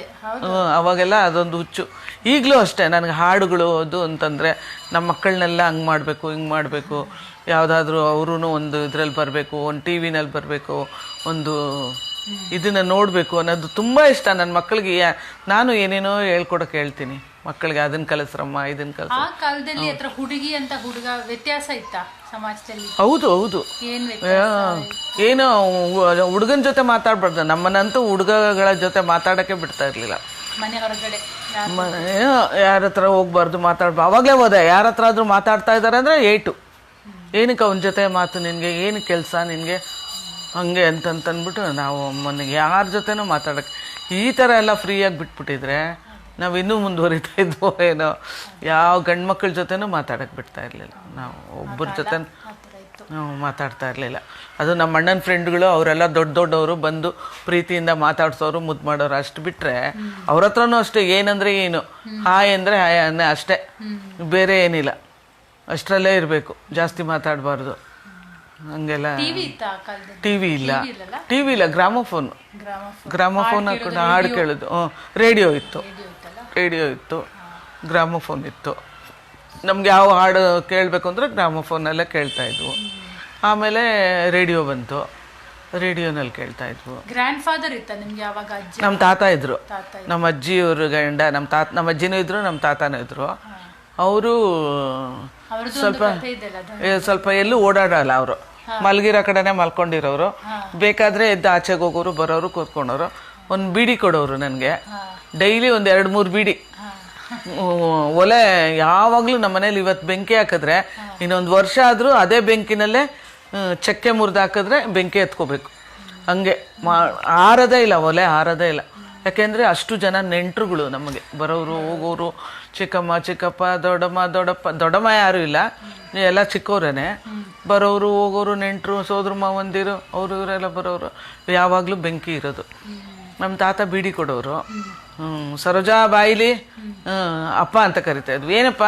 ಅವಾಗೆಲ್ಲ. ಅದೊಂದು ಹುಚ್ಚು. ಈಗಲೂ ಅಷ್ಟೇ. ನನಗೆ ಹಾಡುಗಳು ಅದು ಅಂತಂದರೆ ನಮ್ಮ ಮಕ್ಕಳನ್ನೆಲ್ಲ ಹಂಗೆ ಮಾಡಬೇಕು, ಹಿಂಗೆ ಮಾಡಬೇಕು, ಯಾವುದಾದ್ರೂ ಅವರೂ ಒಂದು ಇದರಲ್ಲಿ ಬರಬೇಕು, ಒಂದು TV ನಲ್ಲಿ ಬರಬೇಕು, ಒಂದು ಇದನ್ನು ನೋಡಬೇಕು ಅನ್ನೋದು ತುಂಬ ಇಷ್ಟ ನನ್ನ ಮಕ್ಕಳಿಗೆ. ನಾನು ಏನೇನೋ ಹೇಳ್ಕೊಡಕ್ಕೆ ಹೇಳ್ತೀನಿ ಮಕ್ಕಳಿಗೆ. ಅದನ್ನ ಕಲಿಸ್ರಮ್ಮ, ಇದನ್ನ ಕಲಿಸ. ಆ ಕಾಲದಲ್ಲಿ ಹುಡುಗಿ ಅಂತ ಹುಡುಗ ವ್ಯತ್ಯಾಸ ಇತ್ತಾ ಸಮಾಜದಲ್ಲಿ? ಹೌದು. ಏನೋ ಹುಡುಗನ ಜೊತೆ ಮಾತಾಡ್ಬಾರ್ದು. ನಮ್ಮನ್ನಂತೂ ಹುಡುಗಗಳ ಜೊತೆ ಮಾತಾಡೋಕ್ಕೆ ಬಿಡ್ತಾ ಇರಲಿಲ್ಲ. ಮನೆ ಹೊರಗಡೆ ಯಾರ ಹತ್ರ ಹೋಗ್ಬಾರ್ದು, ಮಾತಾಡ್ಬಾರ್ದು. ಅವಾಗಲೇ ಹೋದೆ. ಯಾರ ಹತ್ರ ಆದ್ರೂ ಮಾತಾಡ್ತಾ ಇದ್ದಾರೆ ಅಂದರೆ ಏಟು. ಏನಕ್ಕೆ ಅವನ ಜೊತೆ ಮಾತು ನಿನಗೆ, ಏನು ಕೆಲಸ ನಿನಗೆ, ಹಂಗೆ ಅಂತಂದ್ಬಿಟ್ಟು ನಾವು ಮನೆಗೆ ಯಾರ ಜೊತೆನೂ ಮಾತಾಡೋಕ್ಕೆ. ಈ ಥರ ಎಲ್ಲ ಫ್ರೀಯಾಗಿ ಬಿಟ್ಬಿಟ್ಟಿದ್ರೆ ನಾವು ಇನ್ನೂ ಮುಂದುವರಿತಾ ಇದ್ವೋ ಏನೋ. ಯಾವ ಗಂಡು ಮಕ್ಕಳ ಜೊತೆನೂ ಮಾತಾಡೋಕ್ಕೆ ಬಿಡ್ತಾ ಇರಲಿಲ್ಲ. ನಾವು ಒಬ್ಬರ ಜೊತೆ ನಾವು ಮಾತಾಡ್ತಾ ಇರಲಿಲ್ಲ. ಅದು ನಮ್ಮ ಅಣ್ಣನ ಫ್ರೆಂಡ್ಗಳು ಅವರೆಲ್ಲ ದೊಡ್ಡವರು ಬಂದು ಪ್ರೀತಿಯಿಂದ ಮಾತಾಡ್ಸೋರು, ಮುದ್ದು ಮಾಡೋರು. ಅಷ್ಟು ಬಿಟ್ಟರೆ ಅವ್ರ ಹತ್ರನೂ ಅಷ್ಟೇ. ಏನಂದರೆ ಏನು, ಹಾಯ್ ಅಂದರೆ ಹಾಯ್ ಅಷ್ಟೇ, ಬೇರೆ ಏನಿಲ್ಲ. ಅಷ್ಟರಲ್ಲೇ ಇರಬೇಕು, ಜಾಸ್ತಿ ಮಾತಾಡಬಾರ್ದು. ಹಂಗೆಲ್ಲ. ಟಿವಿ ಇಲ್ಲ, ಗ್ರಾಮೋಫೋನ್ ಹಾಕೊಂಡು ಹಾಡು ಕೇಳೋದು. ರೇಡಿಯೋ ಇತ್ತು, ಗ್ರಾಮೋಫೋನ್ ಇತ್ತು. ನಮ್ಗೆ ಯಾವ ಹಾಡು ಕೇಳಬೇಕು ಅಂದರೆ ಗ್ರಾಮೋಫೋನಲ್ಲೇ ಕೇಳ್ತಾ ಇದ್ವು. ಆಮೇಲೆ ರೇಡಿಯೋ ಬಂತು, ರೇಡಿಯೋನಲ್ಲಿ ಕೇಳ್ತಾ ಇದ್ವು. ಗ್ರ್ಯಾಂಡ್ ಫಾದರ್ ಇತ್ತ ನಿಮ್ಗೆ ಯಾವಾಗ? ನಮ್ಮ ತಾತ ಇದ್ರು. ನಮ್ಮ ಅಜ್ಜಿಯವ್ರ ಗಂಡ, ನಮ್ಮ ಅಜ್ಜಿನೂ ಇದ್ರು, ನಮ್ಮ ತಾತನೂ ಇದ್ರು. ಅವರು ಸ್ವಲ್ಪ ಎಲ್ಲೂ ಓಡಾಡಲ್ಲ. ಅವರು ಮಲಗಿರೋ ಕಡೆನೆ ಮಲ್ಕೊಂಡಿರೋರು. ಬೇಕಾದ್ರೆ ಎದ್ದು ಆಚೆಗೆ ಹೋಗೋರು, ಬರೋರು, ಕೂತ್ಕೊಂಡವರು. ಒಂದು ಬೀಡಿ ಕೊಡೋರು ನನಗೆ. ಡೈಲಿ ಒಂದು 2-3 ಬೀಡಿ. ಒಲೆ ಯಾವಾಗಲೂ ನಮ್ಮ ಮನೇಲಿ ಇವತ್ತು ಬೆಂಕಿ ಹಾಕಿದ್ರೆ ಇನ್ನೊಂದು ವರ್ಷ ಆದರೂ ಅದೇ ಬೆಂಕಿನಲ್ಲೇ ಚಕ್ಕೆ ಮುರಿದು ಹಾಕಿದ್ರೆ ಬೆಂಕಿ ಎತ್ಕೋಬೇಕು. ಹಂಗೆ ಆರದೇ ಇಲ್ಲ, ಒಲೆ ಆರದೇ ಇಲ್ಲ. ಯಾಕೆಂದರೆ ಅಷ್ಟು ಜನ ನೆಂಟರುಗಳು ನಮಗೆ, ಬರೋರು ಹೋಗೋರು. ಚಿಕ್ಕಮ್ಮ, ಚಿಕ್ಕಪ್ಪ, ದೊಡ್ಡಮ್ಮ ಯಾರೂ ಇಲ್ಲ, ಎಲ್ಲ ಚಿಕ್ಕವರೇನೆ. ಬರೋರು ಹೋಗೋರು, ನೆಂಟರು, ಸೋದರ ಮಾವಂದಿರು, ಅವರು ಇವರೆಲ್ಲ ಬರೋರು. ಯಾವಾಗಲೂ ಬೆಂಕಿ ಇರೋದು. ನಮ್ಮ ತಾತ ಬೀಡಿ ಕೊಡೋರು. ಸರೋಜಾ ಬಾಯಿಲಿ ಅಪ್ಪ ಅಂತ ಕರಿತಾ ಇದ್ವಿ. ಏನಪ್ಪ?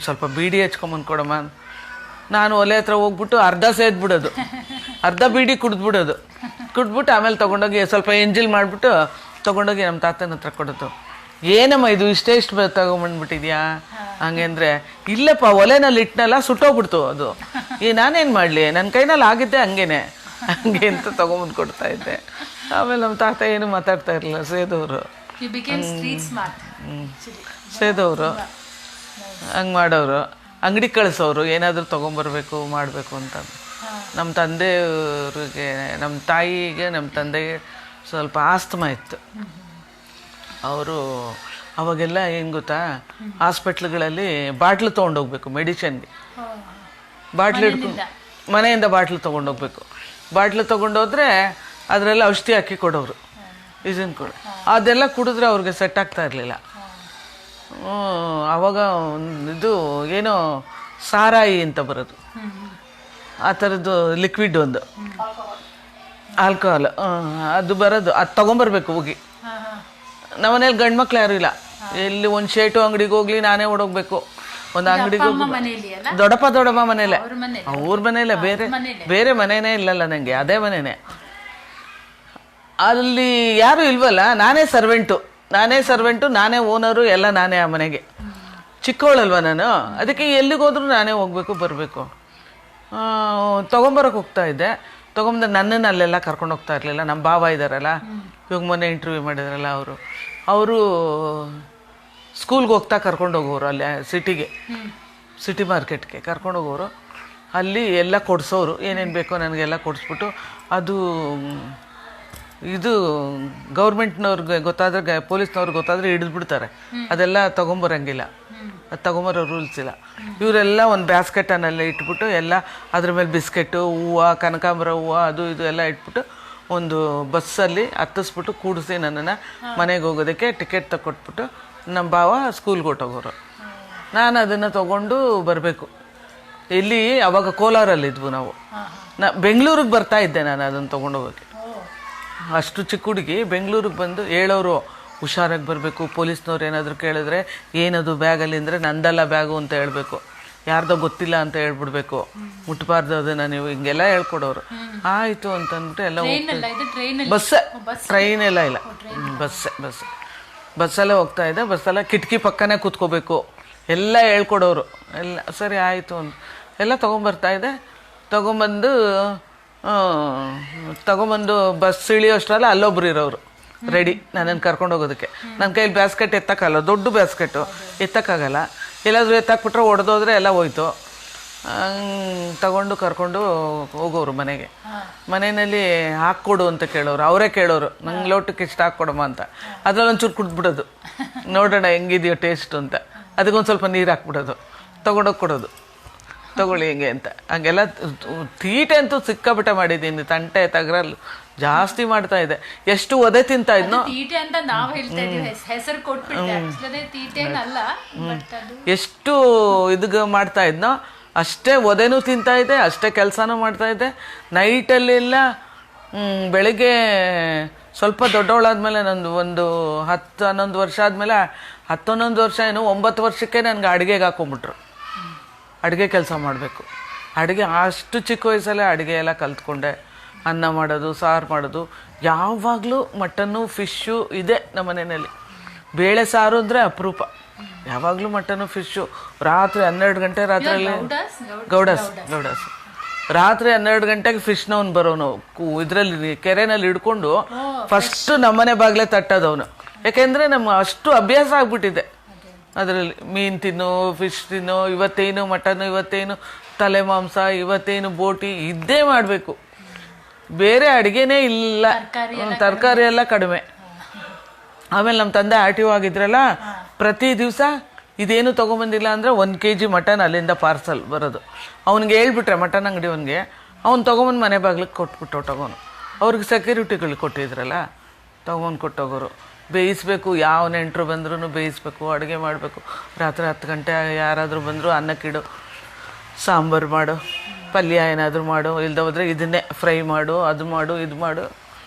ಸ್ವಲ್ಪ ಬೀಡಿ ಹಚ್ಕೊಂಬಂದು ಕೊಡಮ್ಮ. ನಾನು ಒಲೆ ಹತ್ರ ಹೋಗ್ಬಿಟ್ಟು ಅರ್ಧ ಸೇದ್ಬಿಡೋದು, ಅರ್ಧ ಬೀಡಿ ಕುಡಿದ್ಬಿಟ್ಟು ಆಮೇಲೆ ತೊಗೊಂಡೋಗಿ ಸ್ವಲ್ಪ ಎಂಜಿಲ್ ಮಾಡಿಬಿಟ್ಟು ತೊಗೊಂಡೋಗಿ ನಮ್ಮ ತಾತನ ಹತ್ರ ಕೊಡೋದು. ಏನಮ್ಮ ಇದು ಇಷ್ಟು ತಗೊಂಬಂದ್ಬಿಟ್ಟಿದ್ಯಾ ಹಂಗೆ ಅಂದರೆ, ಇಲ್ಲಪ್ಪ ಒಲೆನಲ್ಲಿ ಇಟ್ಟನಲ್ಲ ಸುಟ್ಟೋಗ್ಬಿಡ್ತು ಅದು, ನಾನೇನು ಮಾಡಲಿ, ನನ್ನ ಕೈನಲ್ಲಿ ಆಗಿದ್ದೆ ಹಂಗೆ ಅಂತ ತೊಗೊಂಬಂದು ಕೊಡ್ತಾ ಇದ್ದೆ. ಆಮೇಲೆ ನಮ್ಮ ತಾತ ಏನು ಮಾತಾಡ್ತಾ ಇರಲಿಲ್ಲ, ಸೇದವರು ಸೇದವರು ಹಂಗೆ ಮಾಡೋರು. ಅಂಗಡಿ ಕಳಿಸೋರು ಏನಾದರೂ ತೊಗೊಂಬರ್ಬೇಕು ಮಾಡಬೇಕು ಅಂತ. ನಮ್ಮ ತಂದೆಯವ್ರಿಗೆ, ನಮ್ಮ ತಾಯಿಗೆ, ನಮ್ಮ ತಂದೆಗೆ ಸ್ವಲ್ಪ ಆಸ್ತಮಾ ಇತ್ತು. ಅವರು ಅವಾಗೆಲ್ಲ ಏನು ಗೊತ್ತಾ, ಹಾಸ್ಪಿಟ್ಲ್ಗಳಲ್ಲಿ ಬಾಟ್ಲು ತೊಗೊಂಡೋಗ್ಬೇಕು ಮೆಡಿಷನ್ಗೆ. ಬಾಟ್ಲು ಮನೆಯಿಂದ ಬಾಟ್ಲು ತೊಗೊಂಡೋಗ್ಬೇಕು. ಬಾಟ್ಲು ತೊಗೊಂಡೋದ್ರೆ ಅದರೆಲ್ಲ ಔಷಧಿ ಹಾಕಿ ಕೊಡೋರು, ಇದನ್ನು ಕೊಡು. ಅದೆಲ್ಲ ಕುಡಿದ್ರೆ ಅವ್ರಿಗೆ ಸೆಟ್ ಆಗ್ತಾ ಇರಲಿಲ್ಲ. ಆವಾಗ ಇದು ಏನೋ ಸಾರಾಯಿ ಅಂತ ಬರೋದು, ಆ ಥರದ್ದು ಲಿಕ್ವಿಡ್ ಒಂದು ಆಲ್ಕೋಹಾಲ್, ಅದು ಬರೋದು. ಅದು ತೊಗೊಂಬರ್ಬೇಕು ಹೋಗಿ. ನಮ್ಮನೇಲಿ ಗಂಡು ಮಕ್ಳು ಯಾರು ಇಲ್ಲ. ಎಲ್ಲಿ ಒಂದು ಶೇಟು ಅಂಗಡಿಗೆ ಹೋಗ್ಲಿ ನಾನೇ ಓಡೋಗ್ಬೇಕು. ಒಂದು ಅಂಗಡಿಗೆ ಹೋಗಿ ದೊಡ್ಡಮ್ಮ ಮನೇಲೆ, ಅವ್ರ ಮನೇಲೆ, ಬೇರೆ ಮನೇನೇ ಇಲ್ಲಲ್ಲ ನನಗೆ, ಅದೇ ಮನೇನೆ. ಅಲ್ಲಿ ಯಾರು ಇಲ್ವಲ್ಲ, ನಾನೇ ಸರ್ವೆಂಟು, ನಾನೇ ಓನರು, ಎಲ್ಲ ನಾನೇ ಆ ಮನೆಗೆ. ಚಿಕ್ಕವಳಲ್ವ ನಾನು, ಅದಕ್ಕೆ ಎಲ್ಲಿಗೆ ಹೋದ್ರೂ ನಾನೇ ಹೋಗ್ಬೇಕು ಬರಬೇಕು. ತೊಗೊಂಬರಕ್ಕೆ ಹೋಗ್ತಾ ಇದ್ದೆ. ತೊಗೊಂಬಂದ್ರೆ ನನ್ನನ್ನು ಅಲ್ಲೆಲ್ಲ ಕರ್ಕೊಂಡು ಹೋಗ್ತಾ ಇರಲಿಲ್ಲ. ನಮ್ಮ ಭಾವ ಇದ್ದಾರಲ್ಲ, ಇವಾಗ ಮೊನ್ನೆ ಇಂಟರ್ವ್ಯೂ ಮಾಡಿದ್ರಲ್ಲ, ಅವರು ಸ್ಕೂಲ್ಗೆ ಹೋಗ್ತಾ ಕರ್ಕೊಂಡು ಹೋಗೋರು. ಅಲ್ಲಿ ಸಿಟಿ ಮಾರ್ಕೆಟ್ಗೆ ಕರ್ಕೊಂಡು ಹೋಗೋರು. ಅಲ್ಲಿ ಎಲ್ಲ ಕೊಡಿಸೋರು, ಏನೇನು ಬೇಕೋ ನನಗೆಲ್ಲ ಕೊಡಿಸ್ಬಿಟ್ಟು, ಅದು ಇದು ಗೌರ್ಮೆಂಟ್ನವ್ರಿಗೆ ಗೊತ್ತಾದ್ರೆ, ಪೊಲೀಸ್ನವ್ರಿಗೆ ಗೊತ್ತಾದರೆ ಹಿಡಿದ್ಬಿಡ್ತಾರೆ. ಅದೆಲ್ಲ ತೊಗೊಂಬರಂಗಿಲ್ಲ, ಅದು ತೊಗೊಂಬರೋ ರೂಲ್ಸ್ ಇಲ್ಲ. ಇವರೆಲ್ಲ ಒಂದು ಬ್ಯಾಸ್ಕೆಟನ್ನೆಲ್ಲ ಇಟ್ಬಿಟ್ಟು ಎಲ್ಲ ಅದ್ರ ಮೇಲೆ ಬಿಸ್ಕೆಟು, ಹೂವು, ಕನಕಾಂಬರ ಹೂವು, ಅದು ಇದು ಎಲ್ಲ ಇಟ್ಬಿಟ್ಟು ಒಂದು ಬಸ್ಸಲ್ಲಿ ಹತ್ತಿಸ್ಬಿಟ್ಟು ಕೂಡಿಸಿ ನನ್ನನ್ನು ಮನೆಗೆ ಹೋಗೋದಕ್ಕೆ ಟಿಕೆಟ್ ತಗೊಟ್ಬಿಟ್ಟು ನಮ್ಮ ಭಾವ ಸ್ಕೂಲ್ಗೆ ಹೊಟ್ಟೋಗೋರು. ನಾನು ಅದನ್ನು ತೊಗೊಂಡು ಬರಬೇಕು. ಇಲ್ಲಿ ಅವಾಗ ಕೋಲಾರಲ್ಲಿದ್ವು ನಾವು. ಬೆಂಗಳೂರಿಗೆ ಬರ್ತಾ ಇದ್ದೆ ನಾನು ಅದನ್ನು ತೊಗೊಂಡೋಗೋಕ್ಕೆ. ಅಷ್ಟು ಚಿಕ್ಕ ಹುಡುಗಿ ಬೆಂಗಳೂರಿಗೆ ಬಂದು ಹೇಳೋರು, ಹುಷಾರಾಗಿ ಬರಬೇಕು, ಪೊಲೀಸ್ನವ್ರು ಏನಾದರೂ ಕೇಳಿದ್ರೆ ಏನದು ಬ್ಯಾಗಲ್ಲಿ ಅಂದರೆ ನಂದಲ್ಲ ಬ್ಯಾಗು ಅಂತ ಹೇಳಬೇಕು, ಯಾರ್ದೋ ಗೊತ್ತಿಲ್ಲ ಅಂತ ಹೇಳ್ಬಿಡ್ಬೇಕು, ಮುಟ್ಬಾರ್ದು ಅದನ್ನು ನೀವು, ಹಿಂಗೆಲ್ಲ ಹೇಳ್ಕೊಡೋರು. ಆಯಿತು ಅಂತಂದ್ಬಿಟ್ಟು ಎಲ್ಲ ಟ್ರೈನೆಲ್ಲ ಇಲ್ಲ, ಬಸ್ಸಲ್ಲೇ ಹೋಗ್ತಾ ಇದ್ದೆ. ಬಸ್ಸಲ್ಲ ಕಿಟಕಿ ಪಕ್ಕನೇ ಕೂತ್ಕೋಬೇಕು, ಎಲ್ಲ ಹೇಳ್ಕೊಡೋರು ಎಲ್ಲ. ಸರಿ ಆಯಿತು ಅಂತ ಎಲ್ಲ ತೊಗೊಂಬರ್ತಾಯಿದ್ದೆ. ತೊಗೊಂಬಂದು ಬಸ್ ಇಳಿಯೋಷ್ಟರಲ್ಲ ಅಲ್ಲೊಬ್ರು ಇರೋರು ರೆಡಿ ನನ್ನನ್ನು ಕರ್ಕೊಂಡು ಹೋಗೋದಕ್ಕೆ. ನನ್ನ ಕೈಲಿ ಬ್ಯಾಸ್ಕೆಟ್ ಎತ್ತಕ್ಕಾಗಲ್ಲ, ದೊಡ್ಡ ಬ್ಯಾಸ್ಕೆಟು ಎತ್ತಕ್ಕಾಗಲ್ಲ. ಎಲ್ಲಾದರೂ ಎತ್ತಾಕ್ಬಿಟ್ರೆ ಒಡೆದೋದ್ರೆ ಎಲ್ಲ ಹೋಯ್ತು. ತಗೊಂಡು ಕರ್ಕೊಂಡು ಹೋಗೋರು ಮನೆಗೆ. ಮನೆಯಲ್ಲಿ ಹಾಕ್ಕೊಡು ಅಂತ ಕೇಳೋರು, ಅವರೇ ಕೇಳೋರು, ನಂಗೆ ಲೋಟಕ್ಕೆ ಇಷ್ಟು ಹಾಕ್ಕೊಡಮ್ಮ ಅಂತ. ಅದ್ರಲ್ಲಿ ಒಂಚೂರು ಕುಡ್ದ್ಬಿಡೋದು, ನೋಡೋಣ ಹೆಂಗಿದೆಯೋ ಟೇಸ್ಟು ಅಂತ. ಅದಕ್ಕೊಂದು ಸ್ವಲ್ಪ ನೀರು ಹಾಕ್ಬಿಡೋದು, ತೊಗೊಂಡೋಗಿ ಕೊಡೋದು, ತಗೊಳ್ಳಿ ಹೆಂಗೆ ಅಂತ. ಹಂಗೆಲ್ಲ ತೀಟೆ ಅಂತೂ ಸಿಕ್ಕಾಬಿಟ್ಟೆ ಮಾಡಿದ್ದೀನಿ. ತಂಟೆ ತಗರಲ್ಲು ಜಾಸ್ತಿ ಮಾಡ್ತಾ ಇದೆ. ಎಷ್ಟು ಒದೆ ತಿಂತಾ ಇದ್ನೋ, ಎಷ್ಟು ಇದ್ಗ ಮಾಡ್ತಾ ಇದ್ನೋ ಅಷ್ಟೇ ಒದೆನೂ ತಿಂತಾ ಇದೆ, ಅಷ್ಟೇ ಕೆಲಸನೂ ಮಾಡ್ತಾ ಇದ್ದೆ. ನೈಟಲ್ಲೆಲ್ಲ ಬೆಳಿಗ್ಗೆ ಸ್ವಲ್ಪ ದೊಡ್ಡವಳಾದ್ಮೇಲೆ ನಂದು ಒಂದು 10-11 ವರ್ಷ ಆದಮೇಲೆ, 10-11 ವರ್ಷ ಏನು 9 ವರ್ಷಕ್ಕೆ ನನಗೆ ಅಡುಗೆಗೆ ಹಾಕೊಂಡ್ಬಿಟ್ರು. ಅಡುಗೆ ಕೆಲಸ ಮಾಡಬೇಕು. ಅಡುಗೆ ಅಷ್ಟು ಚಿಕ್ಕ ವಯಸ್ಸಲ್ಲೇ ಅಡುಗೆ ಎಲ್ಲ ಕಲ್ತ್ಕೊಂಡೆ. ಅನ್ನ ಮಾಡೋದು, ಸಾರು ಮಾಡೋದು, ಯಾವಾಗಲೂ ಮಟನ್ನು ಫಿಶ್ಶು ಇದೆ ನಮ್ಮ ಮನೆಯಲ್ಲಿ. ಬೇಳೆ ಸಾರು ಅಂದರೆ ಅಪರೂಪ. ಯಾವಾಗಲೂ ಮಟನ್ನು ಫಿಶ್ಶು. ರಾತ್ರಿ 12 ಗಂಟೆ, ರಾತ್ರಿಯಲ್ಲಿ ಗೌಡಸ್ ರಾತ್ರಿ 12 ಗಂಟೆಗೆ ಫಿಶ್ನವನು ಬರೋನು, ಇದರಲ್ಲಿ ಕೆರೆನಲ್ಲಿ ಹಿಡ್ಕೊಂಡು ಫಸ್ಟು ನಮ್ಮನೆ ಬಾಗಿಲೇ ತಟ್ಟೋದವನು. ಯಾಕೆಂದರೆ ನಮ್ಮ ಅಷ್ಟು ಅಭ್ಯಾಸ ಆಗ್ಬಿಟ್ಟಿದೆ. ಅದರಲ್ಲಿ ಮೀನು ತಿನ್ನು, ಫಿಶ್ ತಿನ್ನು, ಇವತ್ತೇನು ಮಟನ್ನು, ಇವತ್ತೇನು ತಲೆ ಮಾಂಸ, ಇವತ್ತೇನು ಬೋಟಿ, ಇದ್ದೇ ಮಾಡಬೇಕು. ಬೇರೆ ಅಡುಗೆನೇ ಇಲ್ಲ. ತರಕಾರಿ ಎಲ್ಲ ಕಡಿಮೆ. ಆಮೇಲೆ ನಮ್ಮ ತಂದೆ ಆರ್ಟಿಒ ಆಗಿದ್ರಲ್ಲ, ಪ್ರತಿ ದಿವಸ ಇದೇನು ತೊಗೊಂಬಂದಿಲ್ಲ ಅಂದರೆ 1 kg ಮಟನ್ ಅಲ್ಲಿಂದ ಪಾರ್ಸಲ್ ಬರೋದು. ಅವ್ನಿಗೆ ಹೇಳ್ಬಿಟ್ರೆ ಮಟನ್ ಅಂಗಡಿಯವನಿಗೆ, ಅವ್ನು ತೊಗೊಂಬಂದು ಮನೆ ಬಾಗ್ಲಿಗೆ ಕೊಟ್ಬಿಟ್ಟು ಹೊಟ್ಟೋಗೋನು. ಅವ್ರಿಗೆ ಸೆಕ್ಯೂರಿಟಿಗಳು ಕೊಟ್ಟಿದ್ರಲ್ಲ, ತೊಗೊಂಬಂದು ಕೊಟ್ಟೋಗೋರು. ಬೇಯಿಸ್ಬೇಕು, ಯಾವ ನೆಂಟರು ಬಂದ್ರೂ ಬೇಯಿಸ್ಬೇಕು, ಅಡುಗೆ ಮಾಡಬೇಕು. ರಾತ್ರಿ 10 ಗಂಟೆ ಯಾರಾದರೂ ಬಂದರೂ ಅನ್ನಕ್ಕಿಡು, ಸಾಂಬಾರು ಮಾಡು, ಪಲ್ಯ ಏನಾದರೂ ಮಾಡು, ಇಲ್ಲದೆ ಹೋದರೆ ಇದನ್ನೇ ಫ್ರೈ ಮಾಡು, ಅದು ಮಾಡು, ಇದು ಮಾಡು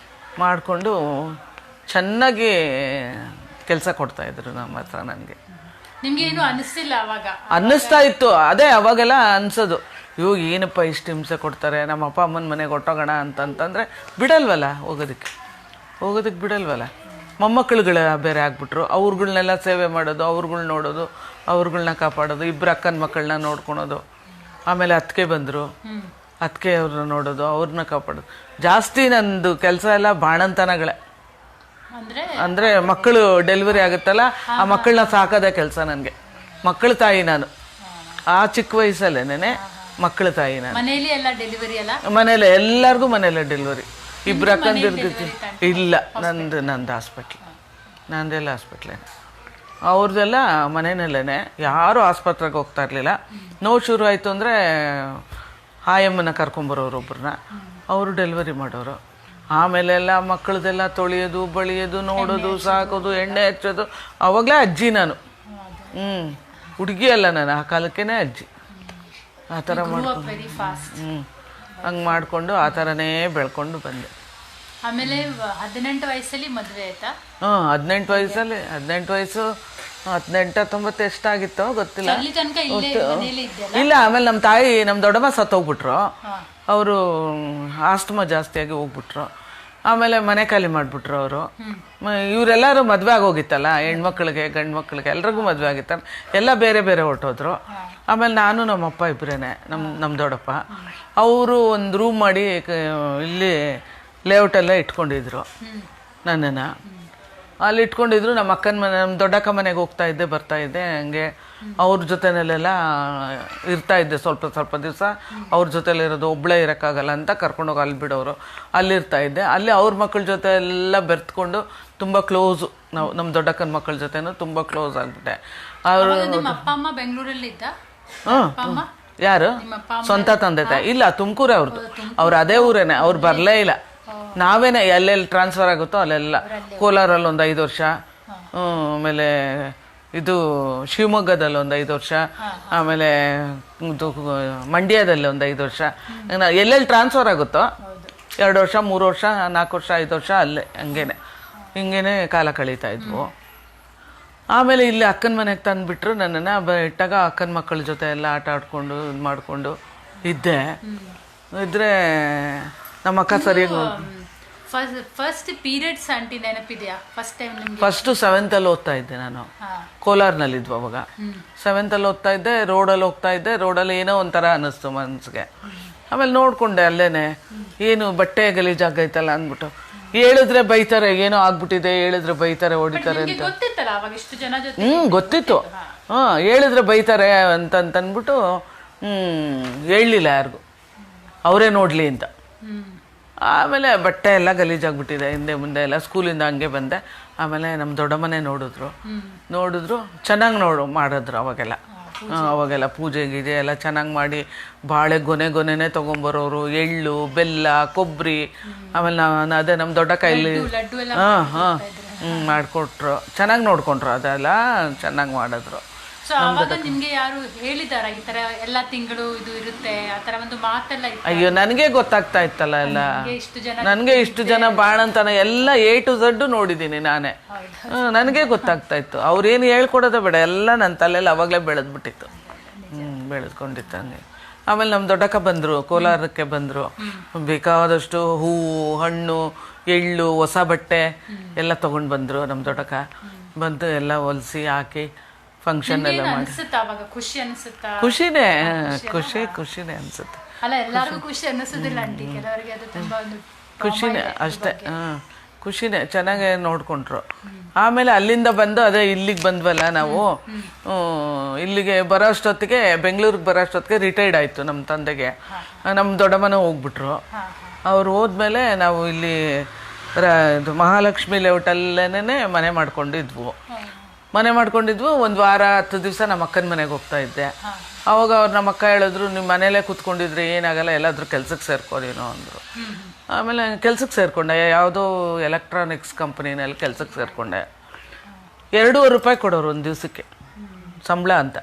ಮಾಡಿಕೊಂಡು ಚೆನ್ನಾಗಿ ಕೆಲಸ ಕೊಡ್ತಾಯಿದ್ರು ನಮ್ಮ ಹತ್ರ. ನನಗೆ ನಿಮ್ಗೆ ಏನು ಅನಿಸ್ತಿಲ್ಲ ಅವಾಗ? ಅನ್ನಿಸ್ತಾ ಇತ್ತು. ಅದೇ ಅವಾಗೆಲ್ಲ ಅನ್ಸೋದು, ಇವಾಗ ಏನಪ್ಪ ಇಷ್ಟು ಹಿಂಸೆ ಕೊಡ್ತಾರೆ, ನಮ್ಮ ಅಪ್ಪ ಅಮ್ಮನ ಮನೆಗೆ ಹೊಟ್ಟೋಗೋಣ ಅಂತಂತಂದರೆ ಬಿಡಲ್ವಲ್ಲ, ಹೋಗೋದಕ್ಕೆ ಬಿಡಲ್ವಲ್ಲ. ಮೊಮ್ಮಕ್ಕಳುಗಳ ಬೇರೆ ಆಗ್ಬಿಟ್ರು, ಅವ್ರುಗಳ್ನೆಲ್ಲ ಸೇವೆ ಮಾಡೋದು, ಅವ್ರುಗಳ್ನ ನೋಡೋದು, ಅವ್ರುಗಳ್ನ ಕಾಪಾಡೋದು, ಇಬ್ಬರು ಅಕ್ಕನ ಮಕ್ಕಳನ್ನ ನೋಡ್ಕೊಳೋದು. ಆಮೇಲೆ ಅತ್ತಿಗೆ ಬಂದರು, ಅತ್ತಿಗೆ ಅವ್ರನ್ನ ನೋಡೋದು, ಅವ್ರನ್ನ ಕಾಪಾಡೋದು. ಜಾಸ್ತಿ ನಂದು ಕೆಲಸ ಎಲ್ಲ ಬಾಣಂತನಗಳೇ. ಅಂದರೆ ಮಕ್ಕಳು ಡೆಲಿವರಿ ಆಗುತ್ತಲ್ಲ, ಆ ಮಕ್ಕಳನ್ನ ಸಾಕೋದೇ ಕೆಲಸ ನನಗೆ. ಮಕ್ಕಳ ತಾಯಿ ನಾನು, ಆ ಚಿಕ್ಕ ವಯಸ್ಸಲ್ಲೇನೆ ಮಕ್ಕಳ ತಾಯಿ ನಾನು. ಮನೆಯಲ್ಲಿ ಎಲ್ಲ ಡೆಲಿವರಿ ಅಲ್ಲ? ಮನೇಲೆ ಎಲ್ಲರಿಗೂ ಮನೇಲೆ ಡೆಲಿವರಿ. ಇಬ್ಬರು ಅಕ್ಕಂದಿರ್ಗಿತ್ತು. ಇಲ್ಲ, ನಂದು ಹಾಸ್ಪಿಟ್ಲ್, ನಂದೆಲ್ಲ ಹಾಸ್ಪಿಟ್ಲೇ. ಅವ್ರದ್ದೆಲ್ಲ ಮನೆಯಲ್ಲೇ, ಯಾರೂ ಆಸ್ಪತ್ರೆಗೆ ಹೋಗ್ತಾ ಇರಲಿಲ್ಲ. ನೋವು ಶುರು ಆಯಿತು ಅಂದರೆ ಆಯಮ್ಮನ ಕರ್ಕೊಂಬರೋರು ಒಬ್ಬರನ್ನ, ಅವರು ಡೆಲಿವರಿ ಮಾಡೋರು. ಆಮೇಲೆ ಎಲ್ಲ ಮಕ್ಕಳದೆಲ್ಲ ತೊಳೆಯೋದು, ಬಳಿಯೋದು, ನೋಡೋದು, ಸಾಕೋದು, ಎಣ್ಣೆ ಹಚ್ಚೋದು. ಆವಾಗಲೇ ಅಜ್ಜಿ ನಾನು. ಹುಡುಗಿ ಅಲ್ಲ ನಾನು, ಆ ಕಾಲಕ್ಕೇನೆ ಅಜ್ಜಿ. ಆ ಥರ ಮಾಡ್ಕೊಂಡು ಹಂಗೆ ಮಾಡಿಕೊಂಡು ಆ ಥರನೇ ಬೆಳ್ಕೊಂಡು ಬಂದೆ. ಆಮೇಲೆ 18 ವಯಸ್ಸಲ್ಲಿ ಮದುವೆ ಆಯ್ತಾ? 18 ವಯಸ್ಸಲ್ಲಿ, 18 ವಯಸ್ಸು, 18, 19 ಎಷ್ಟಾಗಿತ್ತೋ ಗೊತ್ತಿಲ್ಲ. ಇಲ್ಲ, ಆಮೇಲೆ ನಮ್ಮ ತಾಯಿ, ನಮ್ಮ ದೊಡ್ಡಮ್ಮ ಸತ್ತೋಗ್ಬಿಟ್ರು. ಅವರು ಆಸ್ತಮಾ ಜಾಸ್ತಿಯಾಗಿ ಹೋಗ್ಬಿಟ್ರು. ಆಮೇಲೆ ಮನೆ ಖಾಲಿ ಮಾಡಿಬಿಟ್ರು ಅವರು. ಇವರೆಲ್ಲರೂ ಮದುವೆ ಆಗೋಗಿತ್ತಲ್ಲ, ಹೆಣ್ಮಕ್ಳಿಗೆ ಗಂಡು ಮಕ್ಳಿಗೆ ಎಲ್ರಿಗೂ ಮದುವೆ ಆಗಿತ್ತಲ್ಲ, ಎಲ್ಲ ಬೇರೆ ಬೇರೆ ಹೊರಟೋದ್ರು. ಆಮೇಲೆ ನಾನು ನಮ್ಮಪ್ಪ ಇಬ್ಬರೇನೆ, ನಮ್ಮ ದೊಡ್ಡಪ್ಪ. ಅವರು ಒಂದು ರೂಮ್ ಮಾಡಿ ಇಲ್ಲಿ ಲೇಔಟೆಲ್ಲ ಇಟ್ಕೊಂಡಿದ್ರು ನನ್ನನ್ನು. ಅಲ್ಲಿ ಇಟ್ಕೊಂಡಿದ್ರು. ನಮ್ಮ ಅಕ್ಕನ ಮನೆ, ನಮ್ಮ ದೊಡ್ಡಕ್ಕ ಮನೆಗೆ ಹೋಗ್ತಾ ಇದ್ದೆ, ಬರ್ತಾ ಇದ್ದೆ. ಹಂಗೆ ಅವ್ರ ಜೊತೆನೆಲ್ಲ ಇರ್ತಾಯಿದ್ದೆ ಸ್ವಲ್ಪ ದಿವಸ. ಅವ್ರ ಜೊತೆಲಿರೋದು, ಒಬ್ಬಳೇ ಇರೋಕ್ಕಾಗಲ್ಲ ಅಂತ ಕರ್ಕೊಂಡೋಗಿ ಅಲ್ಲಿ ಬಿಡೋರು. ಅಲ್ಲಿರ್ತಾಯಿದ್ದೆ. ಅಲ್ಲಿ ಅವ್ರ ಮಕ್ಕಳ ಜೊತೆ ಎಲ್ಲ ಬೆರ್ತ್ಕೊಂಡು ತುಂಬ ಕ್ಲೋಸು. ನಮ್ಮ ದೊಡ್ಡಕ್ಕನ ಮಕ್ಕಳ ಜೊತೆನೂ ತುಂಬ ಕ್ಲೋಸ್ ಆಗಿಬಿಟ್ಟೆ. ಅವರು ಯಾರು ಸ್ವಂತ ತಂದೆ ತಾಯಿ ಇಲ್ಲ, ತುಮಕೂರೇ ಅವ್ರದ್ದು. ಅವ್ರು ಅದೇ ಊರೇನೆ, ಅವ್ರು ಬರಲೇ ಇಲ್ಲ. ನಾವೇನೆ ಎಲ್ಲೆಲ್ಲಿ ಟ್ರಾನ್ಸ್ಫರ್ ಆಗುತ್ತೋ ಅಲ್ಲೆಲ್ಲ. ಕೋಲಾರಲ್ಲಿ ಒಂದು 5 ವರ್ಷ, ಆಮೇಲೆ ಇದು ಶಿವಮೊಗ್ಗದಲ್ಲಿ ಒಂದು 5 ವರ್ಷ, ಆಮೇಲೆ ಮಂಡ್ಯದಲ್ಲಿ ಒಂದು 5 ವರ್ಷ. ಎಲ್ಲೆಲ್ಲಿ ಟ್ರಾನ್ಸ್ಫರ್ ಆಗುತ್ತೋ 2 ವರ್ಷ, 3 ವರ್ಷ, 4 ವರ್ಷ, 5 ವರ್ಷ ಅಲ್ಲೇ ಹಿಂಗೇನೆ ಕಾಲ ಕಳೀತಾ ಇದ್ವು. ಆಮೇಲೆ ಇಲ್ಲಿ ಅಕ್ಕನ ಮನೆಗೆ ತಂದುಬಿಟ್ರು ನನ್ನನ್ನು. ಇಟ್ಟಾಗ ಅಕ್ಕನ ಮಕ್ಕಳ ಜೊತೆ ಎಲ್ಲ ಆಟ ಆಡ್ಕೊಂಡು ಇದು ಮಾಡಿಕೊಂಡು ಇದ್ದೆ. ಇದ್ರೆ ನಮ್ಮ ಅಕ್ಕ ಸರಿಯಾಗಿ ಫಸ್ಟ್ ಪೀರಿಯಡ್ಸ್ ಆಂಟಿ ನೆನಪಿದೆಯಾ? ಫಸ್ಟು 7th ಓದ್ತಾ ಇದ್ದೆ ನಾನು. ಕೋಲಾರ್ನಲ್ಲಿದ್ವು ಅವಾಗ. 7th ಓದ್ತಾ ಇದ್ದೆ. ರೋಡಲ್ಲಿ ಹೋಗ್ತಾ ಇದ್ದೆ. ರೋಡಲ್ಲಿ ಏನೋ ಒಂಥರ ಅನ್ನಿಸ್ತು ಮನಸ್ಸಿಗೆ. ಆಮೇಲೆ ನೋಡಿಕೊಂಡೆ ಅಲ್ಲೇನೆ, ಏನು ಬಟ್ಟೆ ಗಲೀಜಾಗೈತಲ್ಲ ಅಂದ್ಬಿಟ್ಟು. ಹೇಳಿದ್ರೆ ಬೈತಾರೆ, ಏನೋ ಆಗ್ಬಿಟ್ಟಿದೆ, ಹೇಳಿದ್ರೆ ಬೈತಾರೆ, ಹೊಡಿತಾರೆ ಅಂತ. ಗೊತ್ತಿತ್ತು. ಹೇಳಿದ್ರೆ ಬೈತಾರೆ ಅಂತಂದ್ಬಿಟ್ಟು ಹೇಳಲಿಲ್ಲ ಯಾರಿಗೂ, ಅವರೇ ನೋಡಲಿ ಅಂತ. ಆಮೇಲೆ ಬಟ್ಟೆ ಎಲ್ಲ ಗಲೀಜಾಗ್ಬಿಟ್ಟಿದೆ, ಹಿಂದೆ ಮುಂದೆ ಎಲ್ಲ. ಸ್ಕೂಲಿಂದ ಹಂಗೆ ಬಂದೆ. ಆಮೇಲೆ ನಮ್ಮ ದೊಡ್ಡಮ್ಮನೆ ನೋಡಿದ್ರು ಚೆನ್ನಾಗಿ ಮಾಡಿದ್ರು ಅವಾಗೆಲ್ಲ ಪೂಜೆ ಗೀಜೆ ಎಲ್ಲ ಚೆನ್ನಾಗಿ ಮಾಡಿ, ಬಾಳೆ ಗೊನೆನೇ ತೊಗೊಂಬರೋರು, ಎಳ್ಳು, ಬೆಲ್ಲ, ಕೊಬ್ಬರಿ. ಆಮೇಲೆ ನಾನು ಅದೇ ನಮ್ಮ ದೊಡ್ಡ ಕೈಲಿ ಮಾಡಿಕೊಟ್ರು. ಚೆನ್ನಾಗಿ ನೋಡ್ಕೊಂಡ್ರು, ಅದೆಲ್ಲ ಚೆನ್ನಾಗಿ ಮಾಡಿದ್ರು. ನಿಮ್ಗೆ ಯಾರು ಹೇಳಿದಾರ ಈ ತರ ಎಲ್ಲ ತಿಂಗಳು ಇದು ಇರುತ್ತೆ ಆ ತರ ಒಂದು ಮಾತೆಲ್ಲ? ಅಯ್ಯೋ, ನನಗೆ ಗೊತ್ತಾಗ್ತಾ ಇತ್ತಲ್ಲ ಎಲ್ಲ. ನನಗೆ ಇಷ್ಟು ಜನ ಬಾಣಂತನ ಎಲ್ಲ A to Z ನೋಡಿದ್ದೀನಿ ನಾನೇ. ನನಗೆ ಗೊತ್ತಾಗ್ತಾ ಇತ್ತು. ಅವ್ರೇನು ಹೇಳ್ಕೊಡೋದೇ ಬೇಡ, ಎಲ್ಲ ನನ್ನ ತಲೆಯಲ್ಲಿ ಅವಾಗಲೇ ಬೆಳೆದ್ಬಿಟ್ಟಿತ್ತು. ಬೆಳೆದ್ಕೊಂಡಿತ್ತು ಹಂಗೆ. ಆಮೇಲೆ ನಮ್ಮ ದೊಡ್ಡಕ್ಕ ಬಂದರು, ಕೋಲಾರಕ್ಕೆ ಬಂದರು. ಬೇಕಾದಷ್ಟು ಹೂವು, ಹಣ್ಣು, ಎಳ್ಳು, ಹೊಸ ಬಟ್ಟೆ ಎಲ್ಲ ತೊಗೊಂಡು ಬಂದರು ನಮ್ಮ ದೊಡ್ಡಕ್ಕ. ಬಂದು ಎಲ್ಲ ಹೊಲಿಸಿ ಹಾಕಿ ಫಂಕ್ಷನ್ ಎಲ್ಲ ಮಾಡಿ. ಖುಷಿನೇ ಅನ್ಸುತ್ತೆ. ಖುಷಿನೇ ಅಷ್ಟೇ. ಖುಷಿನೇ, ಚೆನ್ನಾಗೆ ನೋಡ್ಕೊಂಡ್ರು. ಆಮೇಲೆ ಅಲ್ಲಿಂದ ಬಂದು ಅದೇ ಇಲ್ಲಿಗೆ ಬಂದ್ವಲ್ಲ ನಾವು. ಇಲ್ಲಿಗೆ ಬರೋ ಅಷ್ಟೊತ್ತಿಗೆ, ಬೆಂಗಳೂರಿಗೆ ಬರೋ ಅಷ್ಟೊತ್ತಿಗೆ ರಿಟೈರ್ಡ್ ಆಯಿತು ನಮ್ಮ ತಂದೆಗೆ. ನಮ್ಮ ದೊಡ್ಡಮ್ಮನ ಹೋಗ್ಬಿಟ್ರು. ಅವ್ರು ಹೋದ್ಮೇಲೆ ನಾವು ಇಲ್ಲಿ ಇದು ಮಹಾಲಕ್ಷ್ಮಿ ಲೇಔಟಲ್ಲೇನೆ ಮನೆ ಮಾಡ್ಕೊಂಡಿದ್ವು. ಒಂದು ವಾರ 10 ದಿವಸ ನಮ್ಮ ಅಕ್ಕನ ಮನೆಗೆ ಹೋಗ್ತಾ ಇದ್ದೆ. ಅವಾಗ ಅವ್ರು ನಮ್ಮ ಅಕ್ಕ ಹೇಳಿದ್ರು, ನಿಮ್ಮ ಮನೇಲೇ ಕೂತ್ಕೊಂಡಿದ್ರೆ ಏನಾಗಲ್ಲ, ಎಲ್ಲಾದರೂ ಕೆಲ್ಸಕ್ಕೆ ಸೇರ್ಕೋದೇನೋ ಅಂದರು. ಆಮೇಲೆ ಕೆಲ್ಸಕ್ಕೆ ಸೇರಿಕೊಂಡೆ. ಯಾವುದೋ ಎಲೆಕ್ಟ್ರಾನಿಕ್ಸ್ ಕಂಪ್ನಿನಲ್ಲಿ ಕೆಲ್ಸಕ್ಕೆ ಸೇರಿಕೊಂಡೆ. 2.5 ರೂಪಾಯಿ ಕೊಡೋರು ಒಂದು ದಿವಸಕ್ಕೆ ಸಂಬಳ ಅಂತ.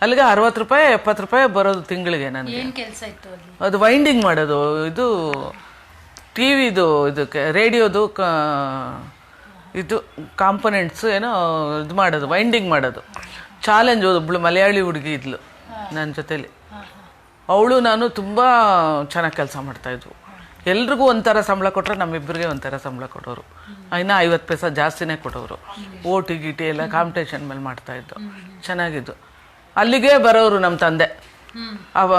ಅಲ್ಲಿಗೆ 60 ರೂಪಾಯಿ 70 ರೂಪಾಯಿ ಬರೋದು ತಿಂಗಳಿಗೆ ನನಗೆ. ಅದು ವೈಂಡಿಂಗ್ ಮಾಡೋದು, ಇದು ಟಿ ವಿದು, ಇದಕ್ಕೆ ರೇಡಿಯೋದು ಇದು ಕಾಂಪೊನೆಂಟ್ಸ್ ಏನೋ ಇದು ಮಾಡೋದು, ವೈಂಡಿಂಗ್ ಮಾಡೋದು. ಚಾಲೆಂಜ್ ಒಬ್ಬಳು ಮಲಯಾಳಿ ಹುಡುಗಿ ಇದ್ಲು ನನ್ನ ಜೊತೇಲಿ. ಅವಳು ನಾನು ತುಂಬ ಚೆನ್ನಾಗಿ ಕೆಲಸ ಮಾಡ್ತಾಯಿದ್ವು. ಎಲ್ರಿಗೂ ಒಂಥರ ಸಂಬಳ ಕೊಟ್ಟರೆ ನಮ್ಮಿಬ್ಬರಿಗೆ ಒಂಥರ ಸಂಬಳ ಕೊಡೋರು, ಇನ್ನೂ 50 ಪೈಸೆ ಜಾಸ್ತಿನೇ ಕೊಡೋರು. ಓಟಿ ಗೀಟಿ ಎಲ್ಲ ಕಾಂಪಿಟೇಷನ್ ಮೇಲೆ ಮಾಡ್ತಾಯಿದ್ದು, ಚೆನ್ನಾಗಿದ್ದು. ಅಲ್ಲಿಗೆ ಬರೋರು ನಮ್ಮ ತಂದೆ,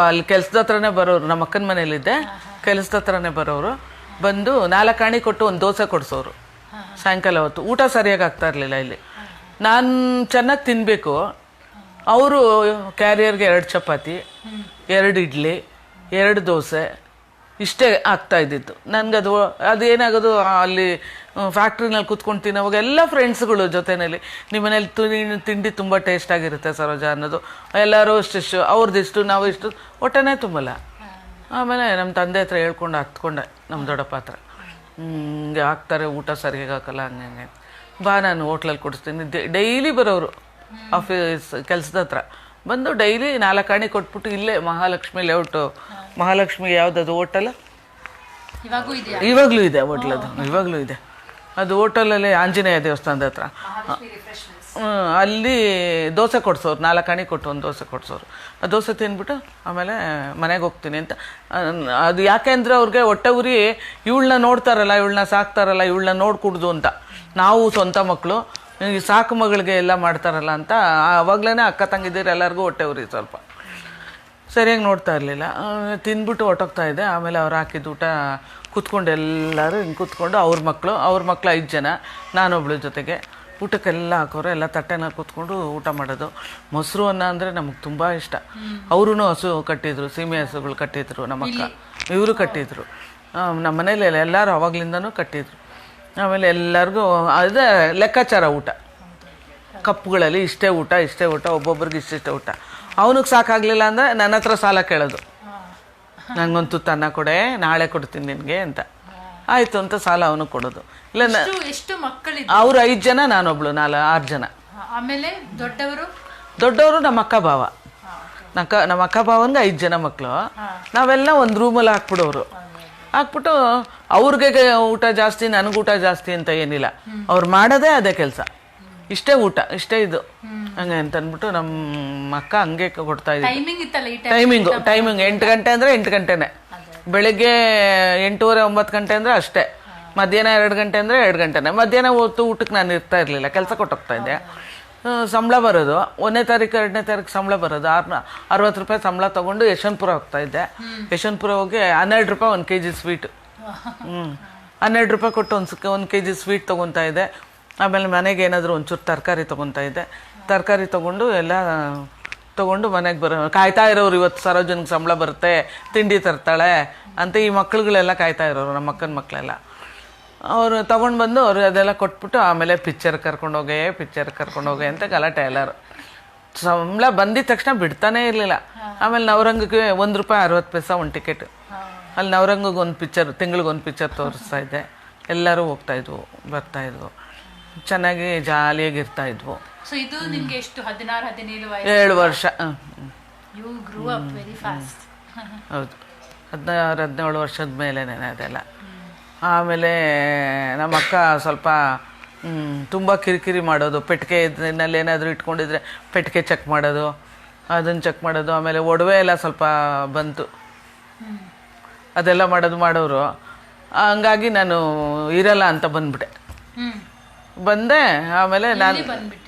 ಅಲ್ಲಿ ಕೆಲ್ಸದ ಹತ್ರನೇ ಬರೋರು. ನಮ್ಮ ಅಕ್ಕನ ಮನೇಲಿದ್ದೆ, ಕೆಲಸದ ಹತ್ರನೇ ಬರೋರು. ಬಂದು 4 ಆಣಿ ಕೊಟ್ಟು ಒಂದು ದೋಸೆ ಕೊಡಿಸೋರು ಸಾಯಂಕಾಲ ಹೊತ್ತು. ಊಟ ಸರಿಯಾಗಿ ಆಗ್ತಾ ಇರಲಿಲ್ಲ ಇಲ್ಲಿ. ನಾನು ಚೆನ್ನಾಗಿ ತಿನ್ನಬೇಕು, ಅವರು ಕ್ಯಾರಿಯರ್ಗೆ 2 ಚಪಾತಿ, 2 ಇಡ್ಲಿ, 2 ದೋಸೆ ಇಷ್ಟೇ ಆಗ್ತಾ ಇದ್ದಿತ್ತು. ನನಗದು ಅದೇನಾಗೋದು, ಅಲ್ಲಿ ಫ್ಯಾಕ್ಟ್ರಿನಲ್ಲಿ ಕೂತ್ಕೊಂಡು ತಿನ್ನೋವಾಗ ಎಲ್ಲ ಫ್ರೆಂಡ್ಸ್ಗಳು ಜೊತೆಯಲ್ಲಿ, ನಿಮ್ಮ ಮನೇಲಿ ತಿಂಡಿ ತುಂಬ ಟೇಸ್ಟ್ ಆಗಿರುತ್ತೆ ಸರೋಜಾ ಅನ್ನೋದು. ಎಲ್ಲರೂ ಇಷ್ಟಿಷ್ಟು, ಅವ್ರದ್ದಿಷ್ಟು, ನಾವು ಇಷ್ಟು, ಹೊಟ್ಟೆನೇ ತುಂಬಲ್ಲ. ಆಮೇಲೆ ನಮ್ಮ ತಂದೆ ಹತ್ರ ಹೇಳ್ಕೊಂಡು ಹತ್ಕೊಂಡೆ, ನಮ್ಮ ದೊಡ್ಡಪ್ಪ ಹತ್ರ, ಹಿಂಗೆ ಹಾಕ್ತಾರೆ, ಊಟ ಸರಿಯಾಗಿ ಹಾಕಲ್ಲ, ಹಂಗೆ ಬಾ ನಾನು ಹೋಟ್ಲಲ್ಲಿ ಕೊಡಿಸ್ತೀನಿ. ಡೈಲಿ ಬರೋರು ಆಫೀಸ್ ಕೆಲಸದ ಹತ್ರ ಬಂದು ಡೈಲಿ 4 ಆಣಿ ಕೊಟ್ಬಿಟ್ಟು ಇಲ್ಲೇ ಮಹಾಲಕ್ಷ್ಮಿ ಲೇಔಟು, ಮಹಾಲಕ್ಷ್ಮಿ ಯಾವುದದು ಹೋಟೆಲ್ ಇವಾಗಲೂ ಇದೆ, ಹೋಟ್ಲದು ಇವಾಗಲೂ ಇದೆ. ಅದು ಹೋಟೆಲಲ್ಲಿ ಆಂಜನೇಯ ದೇವಸ್ಥಾನದ ಹತ್ರ. ಅಲ್ಲಿ ದೋಸೆ ಕೊಡಿಸೋರು, 4 ಆಣಿ ಕೊಟ್ಟು ಒಂದು ದೋಸೆ ಕೊಡಿಸೋರು. ಆ ದೋಸೆ ತಿಂದ್ಬಿಟ್ಟು ಆಮೇಲೆ ಮನೆಗೆ ಹೋಗ್ತೀನಿ ಅಂತ. ಅದು ಯಾಕೆಂದರೆ ಅವ್ರಿಗೆ ಹೊಟ್ಟೆ ಉರಿ, ಇವಳನ್ನ ನೋಡ್ತಾರಲ್ಲ, ಇವಳನ್ನ ಸಾಕ್ತಾರಲ್ಲ, ಇವಳನ್ನ ನೋಡ್ಕೂಡ್ದು ಅಂತ. ನಾವು ಸ್ವಂತ ಮಕ್ಕಳು, ಈ ಸಾಕು ಮಗಳಿಗೆ ಎಲ್ಲ ಮಾಡ್ತಾರಲ್ಲ ಅಂತ ಆವಾಗಲೇ ಅಕ್ಕ ತಂಗಿದ್ದೀರ ಎಲ್ಲರಿಗೂ ಹೊಟ್ಟೆ ಉರಿ, ಸ್ವಲ್ಪ ಸರಿಯಾಗಿ ನೋಡ್ತಾ ಇರಲಿಲ್ಲ. ತಿಂದ್ಬಿಟ್ಟು ಹೊಟ್ಟೋಗ್ತಾ ಇದೆ. ಆಮೇಲೆ ಅವ್ರು ಹಾಕಿದ್ದು ಊಟ ಕೂತ್ಕೊಂಡು ಎಲ್ಲರೂ ಹಿಂಗೆ ಕೂತ್ಕೊಂಡು, ಅವ್ರ ಮಕ್ಕಳು 5 ಜನ, ನಾನೊಬ್ಳು ಜೊತೆಗೆ ಊಟಕ್ಕೆಲ್ಲ ಹಾಕೋರು. ಎಲ್ಲ ತಟ್ಟೆನ ಕೂತ್ಕೊಂಡು ಊಟ ಮಾಡೋದು. ಮೊಸರು ಅನ್ನ ಅಂದರೆ ನಮಗೆ ತುಂಬ ಇಷ್ಟ. ಅವ್ರೂ ಹಸು ಕಟ್ಟಿದ್ರು, ಸೀಮೆ ಹಸುಗಳು ಕಟ್ಟಿದ್ರು, ನಮ್ಮ ಅಕ್ಕ ಇವರು ಕಟ್ಟಿದ್ರು. ನಮ್ಮ ಮನೇಲಿ ಎಲ್ಲರೂ ಅವಾಗ್ಲಿಂದನೂ ಕಟ್ಟಿದ್ರು. ಆಮೇಲೆ ಎಲ್ಲರಿಗೂ ಅದೇ ಲೆಕ್ಕಾಚಾರ, ಊಟ ಕಪ್ಪುಗಳಲ್ಲಿ ಇಷ್ಟೇ ಊಟ, ಇಷ್ಟೇ ಊಟ, ಒಬ್ಬೊಬ್ರಿಗೆ ಇಷ್ಟಿಷ್ಟೇ ಊಟ. ಅವನಿಗೆ ಸಾಕಾಗಲಿಲ್ಲ ಅಂದರೆ ನನ್ನ ಹತ್ರ ಸಾಲ ಕೇಳೋದು, ನನಗೊಂದು ತುತ್ತು ಅನ್ನ ಕೊಡೆ, ನಾಳೆ ಕೊಡ್ತೀನಿ ನಿನಗೆ ಅಂತ. ಆಯಿತು ಅಂತ ಸಾಲ ಅವನು ಕೊಡೋದು. ಇಲ್ಲ, ಎಷ್ಟು ಮಕ್ಕಳು? ಅವ್ರು 5 ಜನ, ನಾನೊಬ್ಳು 6 ಜನ. ಆಮೇಲೆ ದೊಡ್ಡವರು ನಮ್ಮ ಅಕ್ಕ ಭಾವ. ನಮ್ಮ ಅಕ್ಕ ಭಾವನ್ಗೆ 5 ಜನ ಮಕ್ಕಳು. ನಾವೆಲ್ಲ ಒಂದು ರೂಮಲ್ಲಿ ಹಾಕ್ಬಿಡೋರು. ಹಾಕ್ಬಿಟ್ಟು ಅವ್ರಿಗೆ ಊಟ ಜಾಸ್ತಿ, ನನಗೆ ಊಟ ಜಾಸ್ತಿ ಅಂತ ಏನಿಲ್ಲ, ಅವ್ರು ಮಾಡೋದೇ ಅದೇ ಕೆಲಸ, ಇಷ್ಟೇ ಊಟ, ಇಷ್ಟೇ ಇದು, ಹಂಗೆ ಅಂತ ಅಂದ್ಬಿಟ್ಟು ನಮ್ಮ ಅಕ್ಕ ಹಂಗೆ ಕೊಡ್ತಾ ಇದ್ವಿ. ಟೈಮಿಂಗ್ 8 ಗಂಟೆ ಅಂದರೆ 8 ಗಂಟೆನೇ, ಬೆಳಗ್ಗೆ 8:30 9 ಗಂಟೆ ಅಂದರೆ ಅಷ್ಟೇ, ಮಧ್ಯಾಹ್ನ 2 ಗಂಟೆ ಅಂದರೆ 2 ಗಂಟೆನೇ. ಮಧ್ಯಾಹ್ನ ಹೊತ್ತು ಊಟಕ್ಕೆ ನಾನು ಇರ್ತಾ ಇರಲಿಲ್ಲ, ಕೆಲಸ ಕೊಟ್ಟೋಗ್ತಾ ಇದ್ದೆ. ಸಂಬಳ ಬರೋದು 1ನೇ ತಾರೀಕು 2ನೇ ತಾರೀಕು ಸಂಬಳ ಬರೋದು. 60 ರೂಪಾಯಿ ಸಂಬಳ ತೊಗೊಂಡು ಯಶವಂತಪುರ ಹೋಗ್ತಾ ಇದ್ದೆ. ಯಶವಂತಪುರ ಹೋಗಿ 12 ರೂಪಾಯಿ 1 kg ಸ್ವೀಟು. 12 ರೂಪಾಯಿ ಕೊಟ್ಟು 1 kg ಸ್ವೀಟ್ ತೊಗೊತಾ ಇದ್ದೆ. ಆಮೇಲೆ ಮನೆಗೆ ಏನಾದರೂ ಒಂಚೂರು ತರಕಾರಿ ತೊಗೊತಾ ಇದ್ದೆ. ತರಕಾರಿ ತೊಗೊಂಡು ಎಲ್ಲ ತೊಗೊಂಡು ಮನೆಗೆ ಕಾಯ್ತಾ ಇರೋರು, ಇವತ್ತು ಸರೋಜನಿಗೆ ಸಂಬಳ ಬರುತ್ತೆ, ತಿಂಡಿ ತರ್ತಾಳೆ ಅಂತ ಈ ಮಕ್ಳುಗಳೆಲ್ಲ ಕಾಯ್ತಾ ಇರೋರು, ನಮ್ಮ ಅಕ್ಕನ ಮಕ್ಕಳೆಲ್ಲ. ಅವರು ತೊಗೊಂಡು ಬಂದು ಅವ್ರು ಅದೆಲ್ಲ ಕೊಟ್ಬಿಟ್ಟು ಆಮೇಲೆ ಪಿಕ್ಚರ್ ಕರ್ಕೊಂಡೋಗೆ ಅಂತ ಗಲಾಟೆ ಎಲ್ಲರು. ಸಂಬಳ ಬಂದಿದ ತಕ್ಷಣ ಬಿಡ್ತಾನೇ ಇರಲಿಲ್ಲ. ಆಮೇಲೆ ನವರಂಗಕ್ಕೆ 1 ರೂಪಾಯಿ 60 ಪೈಸೆ 1 ಟಿಕೆಟ್. ಅಲ್ಲಿ ನವರಂಗಗೆ ಒಂದು ಪಿಕ್ಚರ್, ತಿಂಗಳಿಗೊಂದು ಪಿಕ್ಚರ್ ತೋರಿಸ್ತಾ ಇದ್ದೆ. ಎಲ್ಲರೂ ಹೋಗ್ತಾಯಿದ್ವು, ಬರ್ತಾಯಿದ್ವು, ಚೆನ್ನಾಗಿ ಜಾಲಿಯಾಗಿ ಇರ್ತಾಯಿದ್ವು. ಸೊ ಇದು ನಿಮಗೆ ಎಷ್ಟು 16 17 7 ವರ್ಷ. You grew up very fast. ಹೌದು, 16 17 ವರ್ಷದ ಮೇಲೆನೇ ಅದೆಲ್ಲ. ಆಮೇಲೆ ನಮ್ಮ ಅಕ್ಕ ಸ್ವಲ್ಪ ತುಂಬ ಕಿರಿಕಿರಿ ಮಾಡೋದು. ಪೆಟ್ಟಿಗೆ ಇದನ್ನಲ್ಲಿ ಏನಾದರೂ ಇಟ್ಕೊಂಡಿದ್ರೆ ಪೆಟ್ಟಿಗೆ ಚೆಕ್ ಮಾಡೋದು, ಅದನ್ನು ಚೆಕ್ ಮಾಡೋದು. ಆಮೇಲೆ ಒಡವೆ ಎಲ್ಲ ಸ್ವಲ್ಪ ಬಂತು, ಅದೆಲ್ಲ ಮಾಡೋರು. ಹಂಗಾಗಿ ನಾನು ಇರಲ್ಲ ಅಂತ ಬಂದ್ಬಿಟ್ಟೆ. ಬಂದೆ. ಆಮೇಲೆ ನಾನು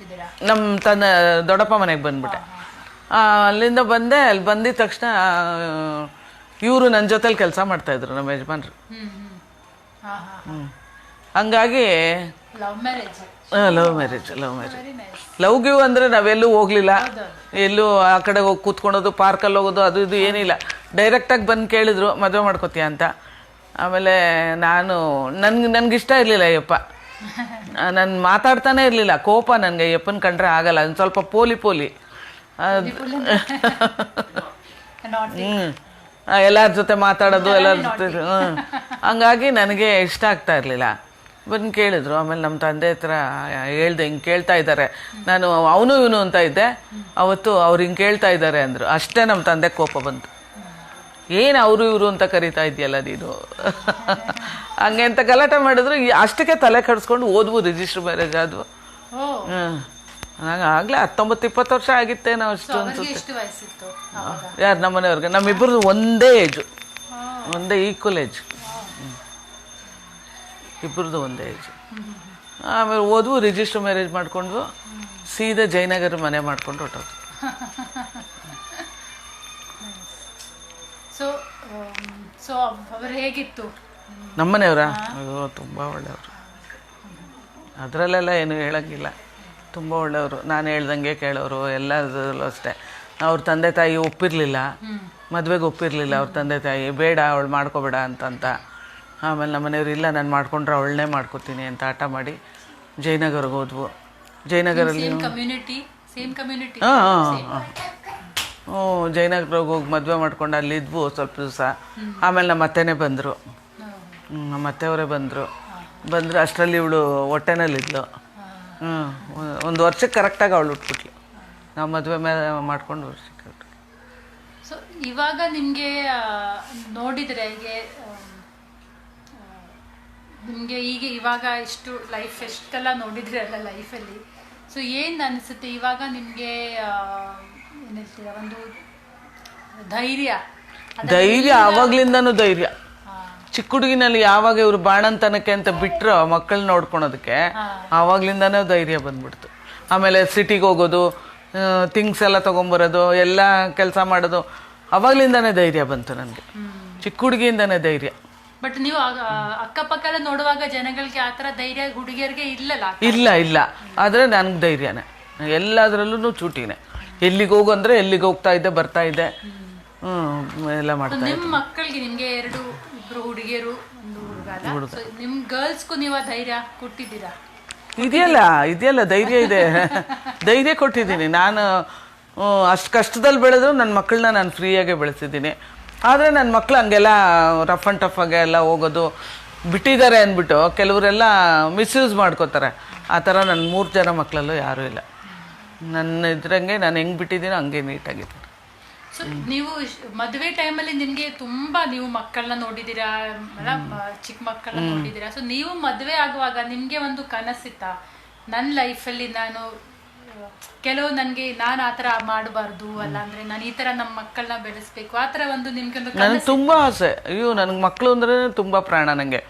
ನಮ್ಮ ದೊಡ್ಡಪ್ಪ ಮನೆಗೆ ಬಂದ್ಬಿಟ್ಟೆ. ಅಲ್ಲಿಂದ ಬಂದೆ. ಅಲ್ಲಿ ಬಂದಿದ ತಕ್ಷಣ ಇವರು ನನ್ನ ಜೊತೆಲಿ ಕೆಲಸ ಮಾಡ್ತಾಯಿದ್ರು, ನಮ್ಮ ಯಜಮಾನ್ರು. ಹಂಗಾಗಿ ಲವ್ ಮ್ಯಾರೇಜ್. ಲವ್ ಗಿವ್ ಅಂದರೆ ನಾವೆಲ್ಲೂ ಹೋಗ್ಲಿಲ್ಲ, ಎಲ್ಲೂ ಆ ಕಡೆ ಹೋಗಿ ಕೂತ್ಕೊಳೋದು, ಪಾರ್ಕಲ್ಲಿ ಹೋಗೋದು, ಅದು ಇದು ಏನಿಲ್ಲ. ಡೈರೆಕ್ಟಾಗಿ ಬಂದು ಕೇಳಿದ್ರು ಮದುವೆ ಮಾಡ್ಕೋತೀಯ ಅಂತ. ಆಮೇಲೆ ನನಗಿಷ್ಟ ಇರಲಿಲ್ಲ ಅಯ್ಯಪ್ಪ. ನಾನು ಮಾತಾಡ್ತಾನೆ ಇರಲಿಲ್ಲ, ಕೋಪ ನನಗೆ. ಅಯ್ಯಪ್ಪನ ಕಂಡ್ರೆ ಆಗಲ್ಲ, ಒಂದು ಸ್ವಲ್ಪ ಪೋಲಿ ಎಲ್ಲರ ಜೊತೆ ಮಾತಾಡೋದು, ಎಲ್ಲರ ಜೊತೆ. ಹಂಗಾಗಿ ನನಗೆ ಇಷ್ಟ ಆಗ್ತಾ ಇರಲಿಲ್ಲ. ಬಂದು ಕೇಳಿದ್ರು. ಆಮೇಲೆ ನಮ್ಮ ತಂದೆ ಹತ್ರ ಹೇಳ್ದೆ, ಹಿಂಗೆ ಕೇಳ್ತಾ ಇದ್ದಾರೆ. ನಾನು ಅವನು ಇವನು ಅಂತ ಇದ್ದೆ. ಅವತ್ತು ಅವ್ರು ಹಿಂಗೆ ಕೇಳ್ತಾ ಇದ್ದಾರೆ ಅಂದರು. ಅಷ್ಟೇ ನಮ್ಮ ತಂದೆ ಕೋಪ ಬಂತು. ಏನು ಅವರು ಇವರು ಅಂತ ಕರಿತಾ ಇದೆಯಲ್ಲ ನೀನು ಹಂಗೆ ಅಂತ ಗಲಾಟೆ ಮಾಡಿದ್ರು. ಅಷ್ಟಕ್ಕೆ ತಲೆ ಕಡಿಸ್ಕೊಂಡು ಓದ್ವು, ರಿಜಿಸ್ಟರ್ ಮ್ಯಾರೇಜ್ ಆದ್ವು. ನಂಗೆ ಆಗಲೇ 19-20 ವರ್ಷ ಆಗಿತ್ತೇನೋ ಅಷ್ಟು ಅನ್ಸುತ್ತೆ. ಯಾರು ನಮ್ಮನೆಯವ್ರಿಗೆ? ನಮ್ಮಿಬ್ಬರದು ಒಂದೇ ಏಜು, ಒಂದೇ ಈಕ್ವಲ್ ಏಜ್, ಇಬ್ಬರದು ಒಂದೇ ಏಜು. ಆಮೇಲೆ ಓದ್ವು, ರಿಜಿಸ್ಟರ್ ಮ್ಯಾರೇಜ್ ಮಾಡ್ಕೊಂಡ್ವು, ಸೀದಾ ಜಯನಗರ ಮನೆ ಮಾಡ್ಕೊಂಡು ಹೊಟ್ಟೋದು. ಸೊ ಅವರು ಹೇಗಿತ್ತು ನಮ್ಮನೆಯವರ? ಅಯ್ಯೋ ತುಂಬ ಒಳ್ಳೆಯವರು, ಅದರಲ್ಲೆಲ್ಲ ಏನು ಹೇಳೋಂಗಿಲ್ಲ. ತುಂಬ ಒಳ್ಳೆಯವರು, ನಾನು ಹೇಳ್ದಂಗೆ ಕೇಳೋರು ಎಲ್ಲದರಲ್ಲೂ ಅಷ್ಟೇ. ಅವ್ರ ತಂದೆ ತಾಯಿ ಒಪ್ಪಿರಲಿಲ್ಲ, ಮದುವೆಗೆ ಒಪ್ಪಿರಲಿಲ್ಲ ಅವ್ರ ತಂದೆ ತಾಯಿ. ಬೇಡ ಅವಳು ಮಾಡ್ಕೋಬೇಡ ಅಂತಂತ. ಆಮೇಲೆ ನಮ್ಮನೆಯವ್ರು ಇಲ್ಲ ನಾನು ಮಾಡ್ಕೊಂಡ್ರೆ ಅವಳನ್ನೇ ಮಾಡ್ಕೋತೀನಿ ಅಂತ ಆಟ ಮಾಡಿ ಜಯನಗರ್ಗೆ ಹೋದ್ವು. ಜಯನಗರಲ್ಲಿ ಜಯನಗರ್ಗೆ ಹೋಗಿ ಮದುವೆ ಮಾಡ್ಕೊಂಡು ಅಲ್ಲಿದ್ವು ಸ್ವಲ್ಪ ದಿವಸ. ಆಮೇಲೆ ನಮ್ಮ ಅತ್ತೆನೇ ಬಂದರು, ನಮ್ಮ ಅತ್ತೆಯವರೇ ಬಂದರು. ಅಷ್ಟರಲ್ಲಿ ಇವಳು ಹೊಟ್ಟೆನಲ್ಲಿದ್ಲು. 1 ವರ್ಷಕ್ಕೆ ಕರೆಕ್ಟಾಗಿ ಅವಳು ಉಟ್ಬಿಟ್ಲು. ನಾವು ಮದುವೆ ಮೇಲೆ ಮಾಡ್ಕೊಂಡು ವರ್ಷಕ್ಕೆ. ಸೊ ಇವಾಗ ನಿಮಗೆ ನೋಡಿದರೆ ನಿಮಗೆ ಇವಾಗ ಇಷ್ಟು ಲೈಫ್ ಎಷ್ಟೆಲ್ಲ ನೋಡಿದ್ರೆ ಅಲ್ಲ ಲೈಫಲ್ಲಿ, ಸೊ ಏನು ಅನಿಸುತ್ತೆ ಇವಾಗ ನಿಮಗೆ? ಏನು ಹೇಳ್ತೀರಾ, ಒಂದು ಧೈರ್ಯ ಆವಾಗ್ಲಿಂದನೂ ಧೈರ್ಯ. ಚಿಕ್ಕ ಹುಡುಗಿನಲ್ಲಿ ಯಾವಾಗ ಇವರು ಬಾಣಂತನಕ್ಕೆ ಅಂತ ಬಿಟ್ಟರು ಮಕ್ಕಳು ನೋಡ್ಕೊಳೋದಕ್ಕೆ, ಆವಾಗ್ಲಿಂದನೇ ಧೈರ್ಯ ಬಂದ್ಬಿಡ್ತು. ಆಮೇಲೆ ಸಿಟಿಗೆ ಹೋಗೋದು, ಥಿಂಗ್ಸ್ ಎಲ್ಲ ತೊಗೊಂಬರೋದು, ಎಲ್ಲ ಕೆಲಸ ಮಾಡೋದು, ಅವಾಗ್ಲಿಂದಾನೇ ಧೈರ್ಯ ಬಂತು ನನಗೆ. ಚಿಕ್ಕ ಹುಡುಗಿಯಿಂದನೇ ಧೈರ್ಯ. ಬಟ್ ನೀವು ಅಕ್ಕಪಕ್ಕ ಎಲ್ಲ ನೋಡುವಾಗ ಜನಗಳಿಗೆ ಆ ಥರ ಧೈರ್ಯ ಹುಡುಗಿಯರಿಗೆ ಇಲ್ಲ. ಆದರೆ ನನಗೆ ಧೈರ್ಯನೇ, ಎಲ್ಲದರಲ್ಲೂ ಚೂಟಿನೇ. ಎಲ್ಲಿಗೆ ಹೋಗು ಅಂದರೆ ಎಲ್ಲಿಗೆ ಹೋಗ್ತಾ ಇದ್ದೆ, ಬರ್ತಾ ಇದ್ದೆ, ಎಲ್ಲ ಮಾಡ್ತಾ ಇದ್ದೆ. ನಿಮ್ಮ ಮಕ್ಕಳಿಗೆ ನಿಮಗೆ ಇಬ್ರು ಹುಡುಗಿಯರು, ಒಂದು ಹುಡುಗ, ನಿಮ್ಮ ಗರ್ಲ್ಸ್ಗೂ ನೀವು ಧೈರ್ಯ ಕೊಟ್ಟಿದ್ದೀರಾ? ಇದೆಯಲ್ಲ ಧೈರ್ಯ ಇದೆ, ಧೈರ್ಯ ಕೊಟ್ಟಿದ್ದೀನಿ. ನಾನು ಅಷ್ಟು ಕಷ್ಟದಲ್ಲಿ ಬೆಳೆದ್ರು ನನ್ನ ಮಕ್ಕಳನ್ನ ನಾನು ಫ್ರೀಯಾಗೆ ಬೆಳೆಸಿದ್ದೀನಿ. ಆದರೆ ನನ್ನ ಮಕ್ಕಳು ಹಂಗೆಲ್ಲ ರಫ್ ಆ್ಯಂಡ್ ಟಫ್ ಆಗಿ ಎಲ್ಲ ಹೋಗೋದು ಬಿಟ್ಟಿದ್ದಾರೆ ಅಂದ್ಬಿಟ್ಟು ಕೆಲವರೆಲ್ಲ ಮಿಸ್ಯೂಸ್ ಮಾಡ್ಕೋತಾರೆ. ಆ ಥರ ನನ್ನ 3 ಜನ ಮಕ್ಕಳಲ್ಲೂ ಯಾರೂ ಇಲ್ಲ. ನನ್ನ ಇದ್ರಂಗೆ ನಾನು ಹೆಂಗೆ ಬಿಟ್ಟಿದ್ದೀನೋ ಹಂಗೆ ನೀಟಾಗಿದ್ದೀನಿ. ಸೊ ನೀವು ಮದುವೆ ಟೈಮಲ್ಲಿ ನಿಮಗೆ ತುಂಬ ನೀವು ಮಕ್ಕಳನ್ನ ನೋಡಿದ್ದೀರಾ, ಚಿಕ್ಕ ಮಕ್ಕಳನ್ನ ನೋಡಿದ್ದೀರಾ. ಸೊ ನೀವು ಮದುವೆ ಆಗುವಾಗ ನಿಮಗೆ ಒಂದು ಕನಸಿತ್ತಾ, ನನ್ನ ಲೈಫಲ್ಲಿ ನನಗೆ ನಾನು ಆ ಥರ ಮಾಡಬಾರ್ದು, ಅಲ್ಲ ಅಂದರೆ ನಾನು ಈ ಥರ ನಮ್ಮ ಮಕ್ಕಳನ್ನ ಬೆಳೆಸ್ಬೇಕು, ಆ ಥರ ಒಂದು ನಿಮ್ಗೆ? ನನಗೆ ತುಂಬ ಆಸೆ. ನನಗೆ ಮಕ್ಕಳು ಅಂದ್ರೆ ತುಂಬ ಪ್ರಾಣ. ನನಗೆ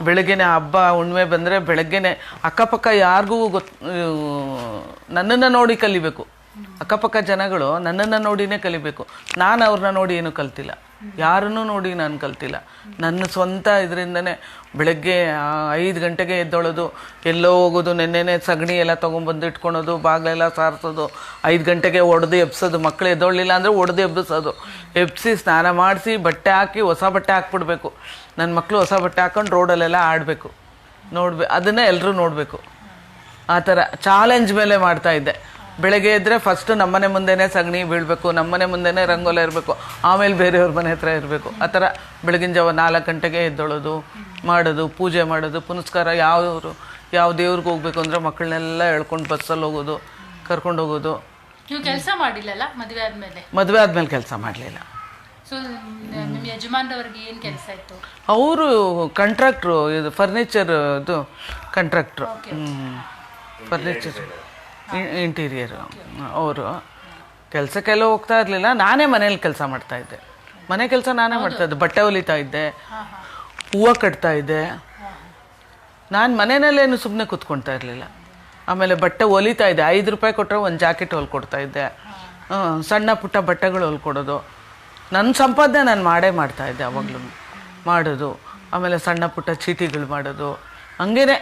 ಬೆಳಗ್ಗೆನೆ ಹಬ್ಬ ಹುಣ್ಣಿಮೆ ಬಂದರೆ ಬೆಳಗ್ಗೆನೆ ಅಕ್ಕಪಕ್ಕ ಯಾರಿಗೂ ನನ್ನನ್ನು ನೋಡಿ ಕಲಿಬೇಕು. ಅಕ್ಕಪಕ್ಕ ಜನಗಳು ನನ್ನನ್ನು ನೋಡಿನೇ ಕಲಿಬೇಕು. ನಾನು ಅವ್ರನ್ನ ನೋಡಿ ಏನೂ ಕಲ್ತಿಲ್ಲ, ಯಾರನ್ನೂ ನೋಡಿ ನಾನು ಕಲ್ತಿಲ್ಲ. ನನ್ನ ಸ್ವಂತ ಇದರಿಂದನೇ ಬೆಳಗ್ಗೆ 5 ಗಂಟೆಗೆ ಎದ್ದೊಳೋದು, ಎಲ್ಲೋ ಹೋಗೋದು, ನೆನ್ನೆನೆ ಸಗಣಿ ಎಲ್ಲ ತೊಗೊಂಬಂದು ಇಟ್ಕೊಳೋದು, ಬಾಗಿಲೆಲ್ಲ ಸಾರಿಸೋದು, 5 ಗಂಟೆಗೆ ಒಡೆದು ಎಬ್ಸೋದು. ಮಕ್ಕಳು ಎದ್ದೊಳ್ಳಿಲ್ಲ ಅಂದರೆ ಒಡೆದು ಎಬ್ಬಿಸೋದು, ಎಬ್ಬಿಸಿ ಸ್ನಾನ ಮಾಡಿಸಿ ಬಟ್ಟೆ ಹಾಕಿ ಹೊಸ ಬಟ್ಟೆ ಹಾಕ್ಬಿಡ್ಬೇಕು. ನನ್ನ ಮಕ್ಕಳು ಹೊಸ ಬಟ್ಟೆ ಹಾಕೊಂಡು ರೋಡಲ್ಲೆಲ್ಲ ಆಡಬೇಕು, ಅದನ್ನೇ ಎಲ್ಲರೂ ನೋಡಬೇಕು. ಆ ಥರ ಚಾಲೆಂಜ್ ಮೇಲೆ ಮಾಡ್ತಾಯಿದ್ದೆ. ಬೆಳಗ್ಗೆ ಇದ್ದರೆ ಫಸ್ಟು ನಮ್ಮನೆ ಮುಂದೆನೇ ಸಗಣಿ ಬೀಳಬೇಕು, ನಮ್ಮನೆ ಮುಂದೆನೇ ರಂಗೋಲೆ ಇರಬೇಕು, ಆಮೇಲೆ ಬೇರೆಯವ್ರ ಮನೆ ಹತ್ರ ಇರಬೇಕು. ಆ ಥರ ಬೆಳಗಿನ ಜಾವ 4 ಗಂಟೆಗೆ ಎದ್ದೊಳೋದು, ಮಾಡೋದು, ಪೂಜೆ ಮಾಡೋದು, ಪುನಸ್ಕಾರ. ಯಾವ ದೇವ್ರಿಗೆ ಹೋಗ್ಬೇಕು ಅಂದರೆ ಮಕ್ಕಳನ್ನೆಲ್ಲ ಎಳ್ಕೊಂಡು ಬಸ್ಸಲ್ಲಿ ಹೋಗೋದು, ಕರ್ಕೊಂಡು ಹೋಗೋದು. ನೀವು ಕೆಲಸ ಮಾಡಿಲ್ಲಲ್ಲ ಮದುವೆ ಆದಮೇಲೆ? ಮದುವೆ ಆದಮೇಲೆ ಕೆಲಸ ಮಾಡಲಿಲ್ಲ. ಸೊ ನಿಮ್ಮ ಯಜಮಾನ್ರವ್ರಿಗೆ ಏನು ಕೆಲಸ ಇತ್ತು? ಅವರು ಕಾಂಟ್ರಾಕ್ಟ್ರು, ಇದು ಫರ್ನಿಚರ್ದು ಕಾಂಟ್ರಾಕ್ಟ್ರು, ಫರ್ನಿಚರ್ ಇಂಟೀರಿಯರು. ಅವರು ಕೆಲಸಕ್ಕೆಲ್ಲ ಹೋಗ್ತಾ ಇರಲಿಲ್ಲ. ನಾನೇ ಮನೇಲಿ ಕೆಲಸ ಮಾಡ್ತಾಯಿದ್ದೆ. ಮನೆ ಕೆಲಸ ನಾನೇ ಮಾಡ್ತಾಯಿದ್ದೆ. ಬಟ್ಟೆ ಹೊಲಿತಾ ಇದ್ದೆ, ಹೂವು ಕಟ್ತಾ ಇದ್ದೆ. ನಾನು ಮನೆಯಲ್ಲೇನು ಸುಮ್ಮನೆ ಕೂತ್ಕೊಳ್ತಾ ಇರಲಿಲ್ಲ. ಆಮೇಲೆ ಬಟ್ಟೆ ಹೊಲಿತಾ ಇದ್ದೆ. 5 ರೂಪಾಯಿ ಕೊಟ್ಟರೆ ಒಂದು ಜಾಕೆಟ್ ಹೊಲ್ಕೊಡ್ತಾ ಇದ್ದೆ. ಸಣ್ಣ ಪುಟ್ಟ ಬಟ್ಟೆಗಳು ಹೊಲ್ಕೊಡೋದು. ನನ್ನ ಸಂಪಾದನೆ ನಾನು ಮಾಡ್ತಾಯಿದ್ದೆ ಅವಾಗಲೂ ಮಾಡೋದು. ಆಮೇಲೆ ಸಣ್ಣ ಪುಟ್ಟ ಚೀಟಿಗಳು ಮಾಡೋದು, ಹಂಗೇನೆ.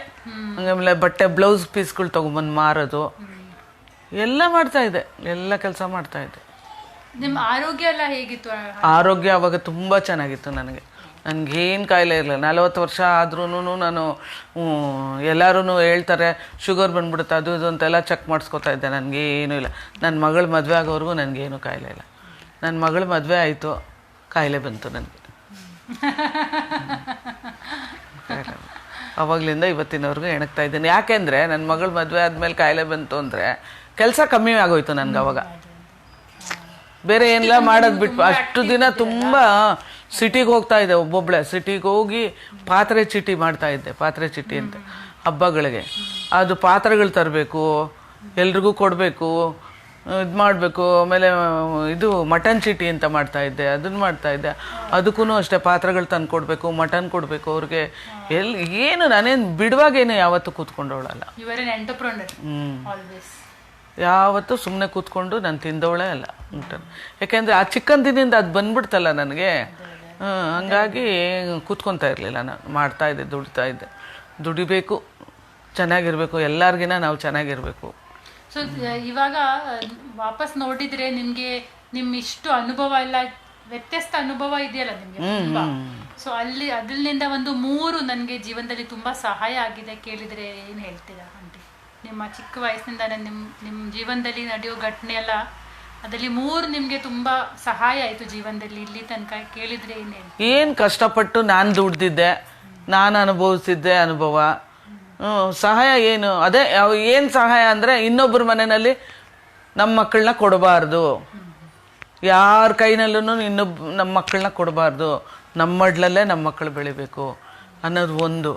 ಆಮೇಲೆ ಬಟ್ಟೆ ಬ್ಲೌಸ್ ಪೀಸ್ಗಳು ತೊಗೊಂಬಂದು ಮಾರೋದು, ಎಲ್ಲ ಮಾಡ್ತಾಯಿದ್ದೆ, ಎಲ್ಲ ಕೆಲಸ ಮಾಡ್ತಾಯಿದ್ದೆ. ನಿಮ್ಮ ಆರೋಗ್ಯ ಎಲ್ಲ ಹೇಗಿತ್ತು? ಆರೋಗ್ಯ ಅವಾಗ ತುಂಬ ಚೆನ್ನಾಗಿತ್ತು. ನನಗೇನು ಕಾಯಿಲೆ ಇರಲಿಲ್ಲ. 40 ವರ್ಷ ಆದ್ರೂ ನಾನು ಎಲ್ಲರೂ ಹೇಳ್ತಾರೆ ಶುಗರ್ ಬಂದ್ಬಿಡುತ್ತೆ ಅದು ಇದು ಅಂತೆಲ್ಲ ಚೆಕ್ ಮಾಡಿಸ್ಕೊತಾ ಇದ್ದೆ. ನನಗೇನೂ ಇಲ್ಲ. ನನ್ನ ಮಗಳು ಮದುವೆ ಆಗೋವರೆಗೂ ನನಗೇನು ಕಾಯಿಲೆ ಇಲ್ಲ. ನನ್ನ ಮಗಳು ಮದುವೆ ಆಯಿತು, ಕಾಯಿಲೆ ಬಂತು ನನಗೆ. ಅವಾಗಲಿಂದ ಇವತ್ತಿನವರೆಗೂ ಎಣಗ್ತಾ ಇದ್ದೀನಿ. ಯಾಕೆಂದರೆ ನನ್ನ ಮಗಳು ಮದುವೆ ಆದಮೇಲೆ ಕಾಯಿಲೆ ಬಂತು ಅಂದರೆ ಕೆಲಸ ಕಮ್ಮಿ ಆಗೋಯ್ತು ನನಗೆ. ಅವಾಗ ಬೇರೆ ಏನೆಲ್ಲ ಮಾಡೋದು ಬಿಟ್ಟು ಅಷ್ಟು ದಿನ ತುಂಬ ಸಿಟಿಗೆ ಹೋಗ್ತಾ ಇದ್ದೆ ಒಬ್ಬೊಬ್ಳೆ, ಸಿಟಿಗೆ ಹೋಗಿ ಪಾತ್ರೆ ಚೀಟಿ ಮಾಡ್ತಾ ಇದ್ದೆ. ಪಾತ್ರೆ ಚೀಟಿ ಅಂತ ಹಬ್ಬಗಳಿಗೆ ಅದು ಪಾತ್ರೆಗಳು ತರಬೇಕು, ಎಲ್ರಿಗೂ ಕೊಡಬೇಕು, ಇದು ಮಾಡಬೇಕು. ಆಮೇಲೆ ಇದು ಮಟನ್ ಚೀಟಿ ಅಂತ ಮಾಡ್ತಾ ಇದ್ದೆ, ಅದನ್ನು ಮಾಡ್ತಾ ಇದ್ದೆ. ಅದಕ್ಕೂ ಅಷ್ಟೇ ಪಾತ್ರೆಗಳು ತಂದು ಕೊಡಬೇಕು, ಮಟನ್ ಕೊಡಬೇಕು ಅವ್ರಿಗೆ. ಏನು ನಾನೇನು ಬಿಡುವಾಗೇನು ಯಾವತ್ತೂ ಕೂತ್ಕೊಂಡವಳಲ್ಲ. ಯಾವತ್ತೂ ಸುಮ್ಮನೆ ಕೂತ್ಕೊಂಡು ನಾನು ತಿಂದವಳೇ ಅಲ್ಲ ಊಟನ. ಯಾಕೆಂದರೆ ಆ ಚಿಕ್ಕಂದಿನಿಂದ ಅದು ಬಂದ್ಬಿಡ್ತಲ್ಲ ನನಗೆ. ಹಂಗಾಗಿ ಕೂತ್ಕೊತಾ ಇರಲಿಲ್ಲ ನಾನು. ಮಾಡ್ತಾ ಇದ್ದೆ, ದುಡಿತಾ ಇದ್ದೆ. ದುಡಿಬೇಕು, ಚೆನ್ನಾಗಿರ್ಬೇಕು, ಎಲ್ಲರಿಗಿನ ನಾವು ಚೆನ್ನಾಗಿರ್ಬೇಕು. ಸೊ ಇವಾಗ ವಾಪಸ್ ನೋಡಿದ್ರೆ ನಿಮ್ಗೆ ಇಷ್ಟು ಅನುಭವ ಎಲ್ಲ ವ್ಯತ್ಯಸ್ತ ಅನುಭವ ಇದೆಯಲ್ಲ ನಿಮ್ಗೆ ತುಂಬಾ. ಸೊ ಅದ್ರಿಂದ ಒಂದು 3 ನನಗೆ ಜೀವನದಲ್ಲಿ ತುಂಬಾ ಸಹಾಯ ಆಗಿದೆ ಕೇಳಿದ್ರೆ ಏನ್ ಹೇಳ್ತೀರಾ ಆಂಟಿ? ನಿಮ್ಮ ಚಿಕ್ಕ ವಯಸ್ಸಿನಿಂದ ನಿಮ್ಮ ಜೀವನದಲ್ಲಿ ನಡೆಯೋ ಘಟನೆ ಎಲ್ಲ ಅದರಲ್ಲಿ 3 ನಿಮ್ಗೆ ತುಂಬಾ ಸಹಾಯ ಆಯ್ತು ಜೀವನದಲ್ಲಿ ಇಲ್ಲಿ ತನಕ ಕೇಳಿದ್ರೆ ಏನ್ ಹೇಳ್ತೀರಾ? ಏನ್ ಕಷ್ಟಪಟ್ಟು ನಾನು ದುಡ್ದಿದ್ದೆ, ನಾನು ಅನುಭವಿಸಿದ್ದೆ ಅನುಭವ. ಸಹಾಯ ಏನು? ಅದೇ ಏನು ಸಹಾಯ ಅಂದರೆ ಇನ್ನೊಬ್ಬರ ಮನೆಯಲ್ಲಿ ನಮ್ಮ ಮಕ್ಕಳನ್ನ ಕೊಡಬಾರ್ದು, ಯಾರ ಕೈನಲ್ಲೂ ನಮ್ಮ ಮಕ್ಕಳನ್ನ ಕೊಡಬಾರ್ದು, ನಮ್ಮ ಮಡ್ಲಲ್ಲೇ ನಮ್ಮ ಮಕ್ಕಳು ಬೆಳಿಬೇಕು ಅನ್ನೋದು ಒಂದು.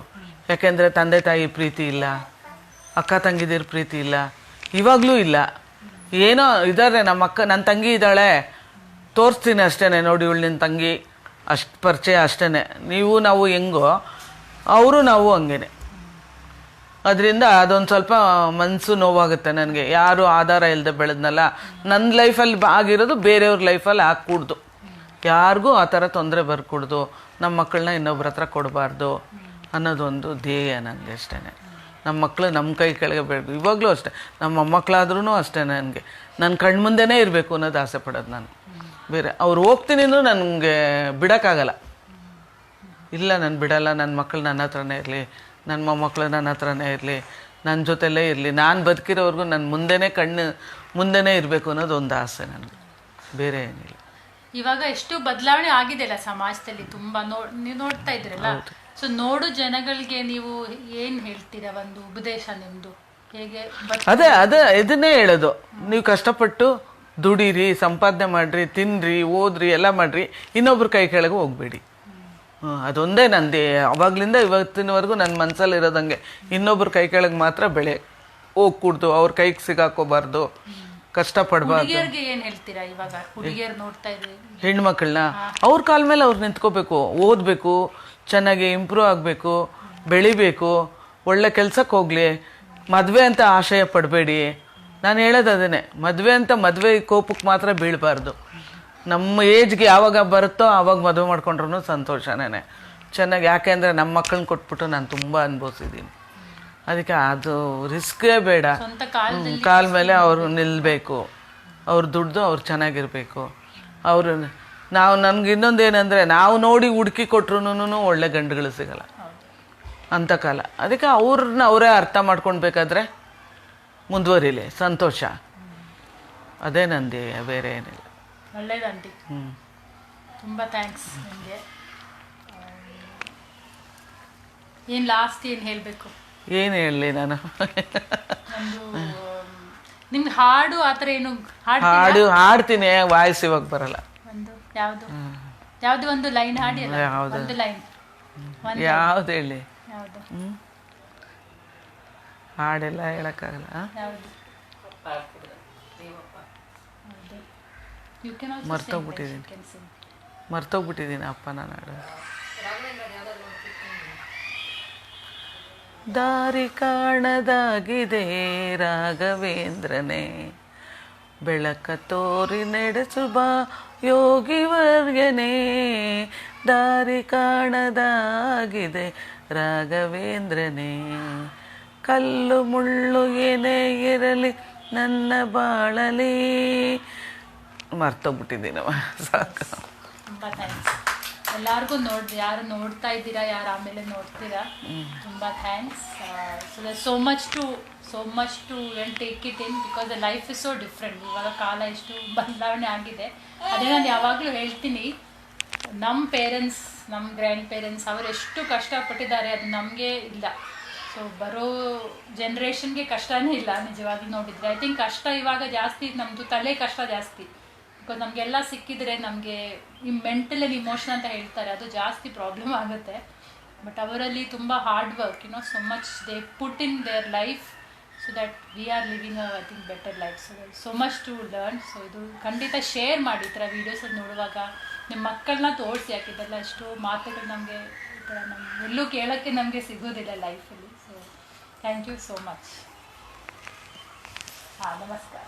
ಯಾಕೆಂದರೆ ತಂದೆ ತಾಯಿ ಪ್ರೀತಿ ಇಲ್ಲ, ಅಕ್ಕ ತಂಗಿದಿರ ಪ್ರೀತಿ ಇಲ್ಲ, ಇವಾಗಲೂ ಇಲ್ಲ. ಏನೋ ಇದ್ದಾರೆ, ನನ್ನ ತಂಗಿ ಇದ್ದಾಳೆ ತೋರಿಸ್ತೀನಿ ಅಷ್ಟೇ, ನೋಡಿ ಇವಳು ನಿನ್ನ ತಂಗಿ, ಅಷ್ಟು ಪರಿಚಯ ಅಷ್ಟೇ. ನಾವು ಹೆಂಗೋ ಅವರು ನಾವು ಹಂಗೇನೆ. ಅದರಿಂದ ಅದೊಂದು ಸ್ವಲ್ಪ ಮನಸ್ಸು ನೋವಾಗುತ್ತೆ ನನಗೆ. ಯಾರು ಆಧಾರ ಇಲ್ಲದೆ ಬೆಳೆದ್ನಲ್ಲ, ನನ್ನ ಲೈಫಲ್ಲಿ ಆಗಿರೋದು ಬೇರೆಯವ್ರ ಲೈಫಲ್ಲಿ ಹಾಕ್ಕೊಡ್ದು. ಯಾರಿಗೂ ಆ ಥರ ತೊಂದರೆ ಬರ್ಕೊಡ್ದು, ನಮ್ಮ ಮಕ್ಕಳನ್ನ ಇನ್ನೊಬ್ರ ಹತ್ರ ಕೊಡಬಾರ್ದು ಅನ್ನೋದೊಂದು ಧ್ಯೇಯ ನನಗೆ ಅಷ್ಟೇ. ನಮ್ಮ ಮಕ್ಕಳು ನಮ್ಮ ಕೈ ಕೆಳಗೆ ಬೆಳಬೇಕು. ಇವಾಗಲೂ ಅಷ್ಟೇ, ನಮ್ಮ ಮೊಮ್ಮಕ್ಕಳಾದ್ರೂ ಅಷ್ಟೇ. ನನಗೆ ನನ್ನ ಕಣ್ಮುಂದೆನೇ ಇರಬೇಕು ಅನ್ನೋದು ಆಸೆ ಪಡೋದು ನಾನು. ಬೇರೆ ಅವ್ರು ಹೋಗ್ತೀನಿ ಅಂದರೂ ನನಗೆ ಬಿಡೋಕ್ಕಾಗಲ್ಲ. ಇಲ್ಲ, ನಾನು ಬಿಡಲ್ಲ, ನನ್ನ ಮಕ್ಕಳು ನನ್ನ ಹತ್ರನೇ ಇರಲಿ, ನನ್ನ ಮೊಮ್ಮಕ್ಕಳು ನನ್ನ ಹತ್ರನೇ ಇರಲಿ, ನನ್ನ ಜೊತೆಲೇ ಇರಲಿ, ನಾನು ಬದುಕಿರೋವರೆಗೂ ನನ್ನ ಮುಂದೆನೇ ಇರಬೇಕು ಅನ್ನೋದು ಒಂದು ಆಸೆ ನನಗೆ, ಬೇರೆ ಏನಿಲ್ಲ. ಇವಾಗ ಎಷ್ಟು ಬದಲಾವಣೆ ಆಗಿದೆ ಅಲ್ಲ ಸಮಾಜದಲ್ಲಿ, ತುಂಬಾ ನೀವು ನೋಡ್ತಾ ಇದ್ರಲ್ಲ. ಸೊ ನೋಡು ಜನಗಳಿಗೆ ನೀವು ಏನ್ ಹೇಳ್ತೀರಾ? ಒಂದು ಉಪದೇಶ ನಿಮ್ದು ಹೇಗೆ? ಅದೇ ಇದನ್ನೇ ಹೇಳೋದು, ನೀವು ಕಷ್ಟಪಟ್ಟು ದುಡೀರಿ, ಸಂಪಾದನೆ ಮಾಡ್ರಿ, ತಿನ್ರಿ, ಓದ್ರಿ, ಎಲ್ಲ ಮಾಡ್ರಿ, ಇನ್ನೊಬ್ರ ಕೈ ಕೆಳಗೆ ಹೋಗ್ಬೇಡಿ. ಅದೊಂದೇ ನಂದು ಅವಾಗ್ಲಿಂದ ಇವತ್ತಿನವರೆಗೂ ನನ್ನ ಮನಸ್ಸಲ್ಲಿ ಇರೋದಂಗೆ. ಇನ್ನೊಬ್ರ ಕೈ ಕೆಳಗೆ ಮಾತ್ರ ಬೆಳೆ ಹೋಗ್ಕೂಡ್ದು, ಅವ್ರ ಕೈಗೆ ಸಿಗಾಕೋಬಾರ್ದು, ಕಷ್ಟಪಡಬಾರ್ದು. ಏನ್ ಹೇಳ್ತೀರಾ ಇವಾಗ ಹುಡುಗಿಯರು ನೋಡ್ತಾ ಇದ್ರಿ ಹೆಣ್ಮಕ್ಳನ್ನ? ಅವ್ರ ಕಾಲ ಮೇಲೆ ಅವ್ರು ನಿಂತ್ಕೋಬೇಕು, ಓದಬೇಕು, ಚೆನ್ನಾಗಿ ಇಂಪ್ರೂವ್ ಆಗಬೇಕು, ಬೆಳಿಬೇಕು, ಒಳ್ಳೆ ಕೆಲ್ಸಕ್ಕೆ ಹೋಗ್ಲಿ. ಮದುವೆ ಅಂತ ಆಶಯ ಪಡಬೇಡಿ. ನಾನು ಹೇಳೋದು ಅದೇನೆ, ಮದುವೆ ಕೋಪಕ್ಕೆ ಮಾತ್ರ ಬೀಳಬಾರ್ದು. ನಮ್ಮ ಏಜ್ಗೆ ಯಾವಾಗ ಬರುತ್ತೋ ಆವಾಗ ಮದುವೆ ಮಾಡ್ಕೊಂಡ್ರೂ ಸಂತೋಷನೇ ಚೆನ್ನಾಗಿ. ಯಾಕೆಂದರೆ ನಮ್ಮ ಮಕ್ಕಳನ್ನ ಕೊಟ್ಬಿಟ್ಟು ನಾನು ತುಂಬ ಅನುಭವಿಸಿದ್ದೀನಿ. ಅದಕ್ಕೆ ಅದು ರಿಸ್ಕೇ ಬೇಡ. ಕಾಲ ಮೇಲೆ ಅವರು ನಿಲ್ಲಬೇಕು, ಅವ್ರು ದುಡ್ದು ಅವ್ರು ಚೆನ್ನಾಗಿರಬೇಕು. ಅವರು ನನಗೆ ಇನ್ನೊಂದು ಏನಂದರೆ, ನಾವು ನೋಡಿ ಹುಡುಕಿ ಕೊಟ್ರೂ ಒಳ್ಳೆ ಗಂಡುಗಳು ಸಿಗಲ್ಲ ಅಂಥ ಕಾಲ. ಅದಕ್ಕೆ ಅವ್ರನ್ನ ಅವರೇ ಅರ್ಥ ಮಾಡ್ಕೊಳ್ಬೇಕಾದ್ರೆ ಮುಂದುವರಿಲಿ, ಸಂತೋಷ. ಅದೇ ನಂದಿ, ಬೇರೆ ಏನಿಲ್ಲ. ಒಳ್ಳೇದಂಟಿ. ತುಂಬ ಥ್ಯಾಂಕ್ಸ್ ನಿಮಗೆ. ಏನು ಲಾಸ್ಟ್ ಏನು ಹೇಳಬೇಕು? ಏನು ಹೇಳಲಿ ನಾನು? ಒಂದು ನಿಮ್ಗೆ ಹಾಡು ಆ ಥರ ಏನು ಹಾಡ್ತೀನಿ, ವಾಯ್ಸ್ ಇವಾಗ ಬರಲ್ಲ. ಒಂದು ಯಾವುದು ಒಂದು ಲೈನ್ ಹಾಡಿ. ಒಂದು ಲೈನ್ ಯಾವ್ದು ಹೇಳಿ? ಯಾವುದು ಹಾಡೆಲ್ಲ ಹೇಳಕ್ಕಾಗಲ್ಲ. ಯಾವುದು? ಮರ್ತೋಗ್ಬಿಟ್ಟಿದ್ದೀನಿ ಅಪ್ಪ ನಾನು ಹಾಡು. ದಾರಿ ಕಾಣದಾಗಿದೆ ರಾಘವೇಂದ್ರನೇ, ಬೆಳಕ ತೋರಿ ನಡೆಸುವ ಯೋಗಿವರ್ಯನೇ. ದಾರಿ ಕಾಣದಾಗಿದೆ ರಾಘವೇಂದ್ರನೇ, ಕಲ್ಲು ಮುಳ್ಳು ಏನೇ ಇರಲಿ ನನ್ನ ಬಾಳಲಿ. ಮರ್ತೋಗ್ಬಿಟ್ಟಿದ್ದೀನವ, ಸಾಕು. ತುಂಬ ಥ್ಯಾಂಕ್ಸ್ ಎಲ್ಲರಿಗೂ. ಯಾರು ನೋಡ್ತಾ ಇದ್ದೀರಾ, ಯಾರು ಆಮೇಲೆ ನೋಡ್ತೀರಾ, ತುಂಬ thanks. So much to take it in, because the life is so different. ಇವಾಗ ಕಾಲ ಎಷ್ಟು ಬದಲಾವಣೆ ಆಗಿದೆ. ಅದೇ ನಾನು ಯಾವಾಗಲೂ ಹೇಳ್ತೀನಿ, ನಮ್ಮ ಪೇರೆಂಟ್ಸ್, ನಮ್ಮ ಗ್ರ್ಯಾಂಡ್ ಪೇರೆಂಟ್ಸ್ ಅವರು ಎಷ್ಟು ಕಷ್ಟಪಟ್ಟಿದ್ದಾರೆ ಅದು ನಮಗೆ ಇಲ್ಲ. ಸೊ ಬರೋ ಜನ್ರೇಷನ್ಗೆ ಕಷ್ಟನೇ ಇಲ್ಲ ನಿಜವಾಗಿ ನೋಡಿದರೆ. ಐ ಥಿಂಕ್ ಕಷ್ಟ ಇವಾಗ ಜಾಸ್ತಿ, ನಮ್ಮದು ತಲೆ ಕಷ್ಟ ಜಾಸ್ತಿ. ಬಿಕಾಸ್ ನಮಗೆಲ್ಲ ಸಿಕ್ಕಿದ್ರೆ ನಮಗೆ ಈ ಮೆಂಟಲ್ ಆ್ಯಂಡ್ ಇಮೋಷನ್ ಅಂತ ಹೇಳ್ತಾರೆ, ಅದು ಜಾಸ್ತಿ ಪ್ರಾಬ್ಲಮ್ ಆಗುತ್ತೆ. ಬಟ್ ಅವರಲ್ಲಿ ತುಂಬ hard work, so much they put in their life so that we are living I think better life. So much to learn. So ಇದು ಖಂಡಿತ ಶೇರ್ ಮಾಡಿ ಈ ಥರ ವೀಡಿಯೋಸಲ್ಲಿ ನೋಡುವಾಗ, ನಿಮ್ಮ ಮಕ್ಕಳನ್ನ ತೋರಿಸಿ. ಯಾಕಿದೆಲ್ಲ ಎಷ್ಟೋ ಮಾತುಗಳು ನಮಗೆ ಈ ಥರ ಎಲ್ಲೂ ಕೇಳೋಕ್ಕೆ ನಮಗೆ ಸಿಗೋದಿಲ್ಲ ಲೈಫಲ್ಲಿ. So thank you so much. ಹಾಂ, ನಮಸ್ಕಾರ.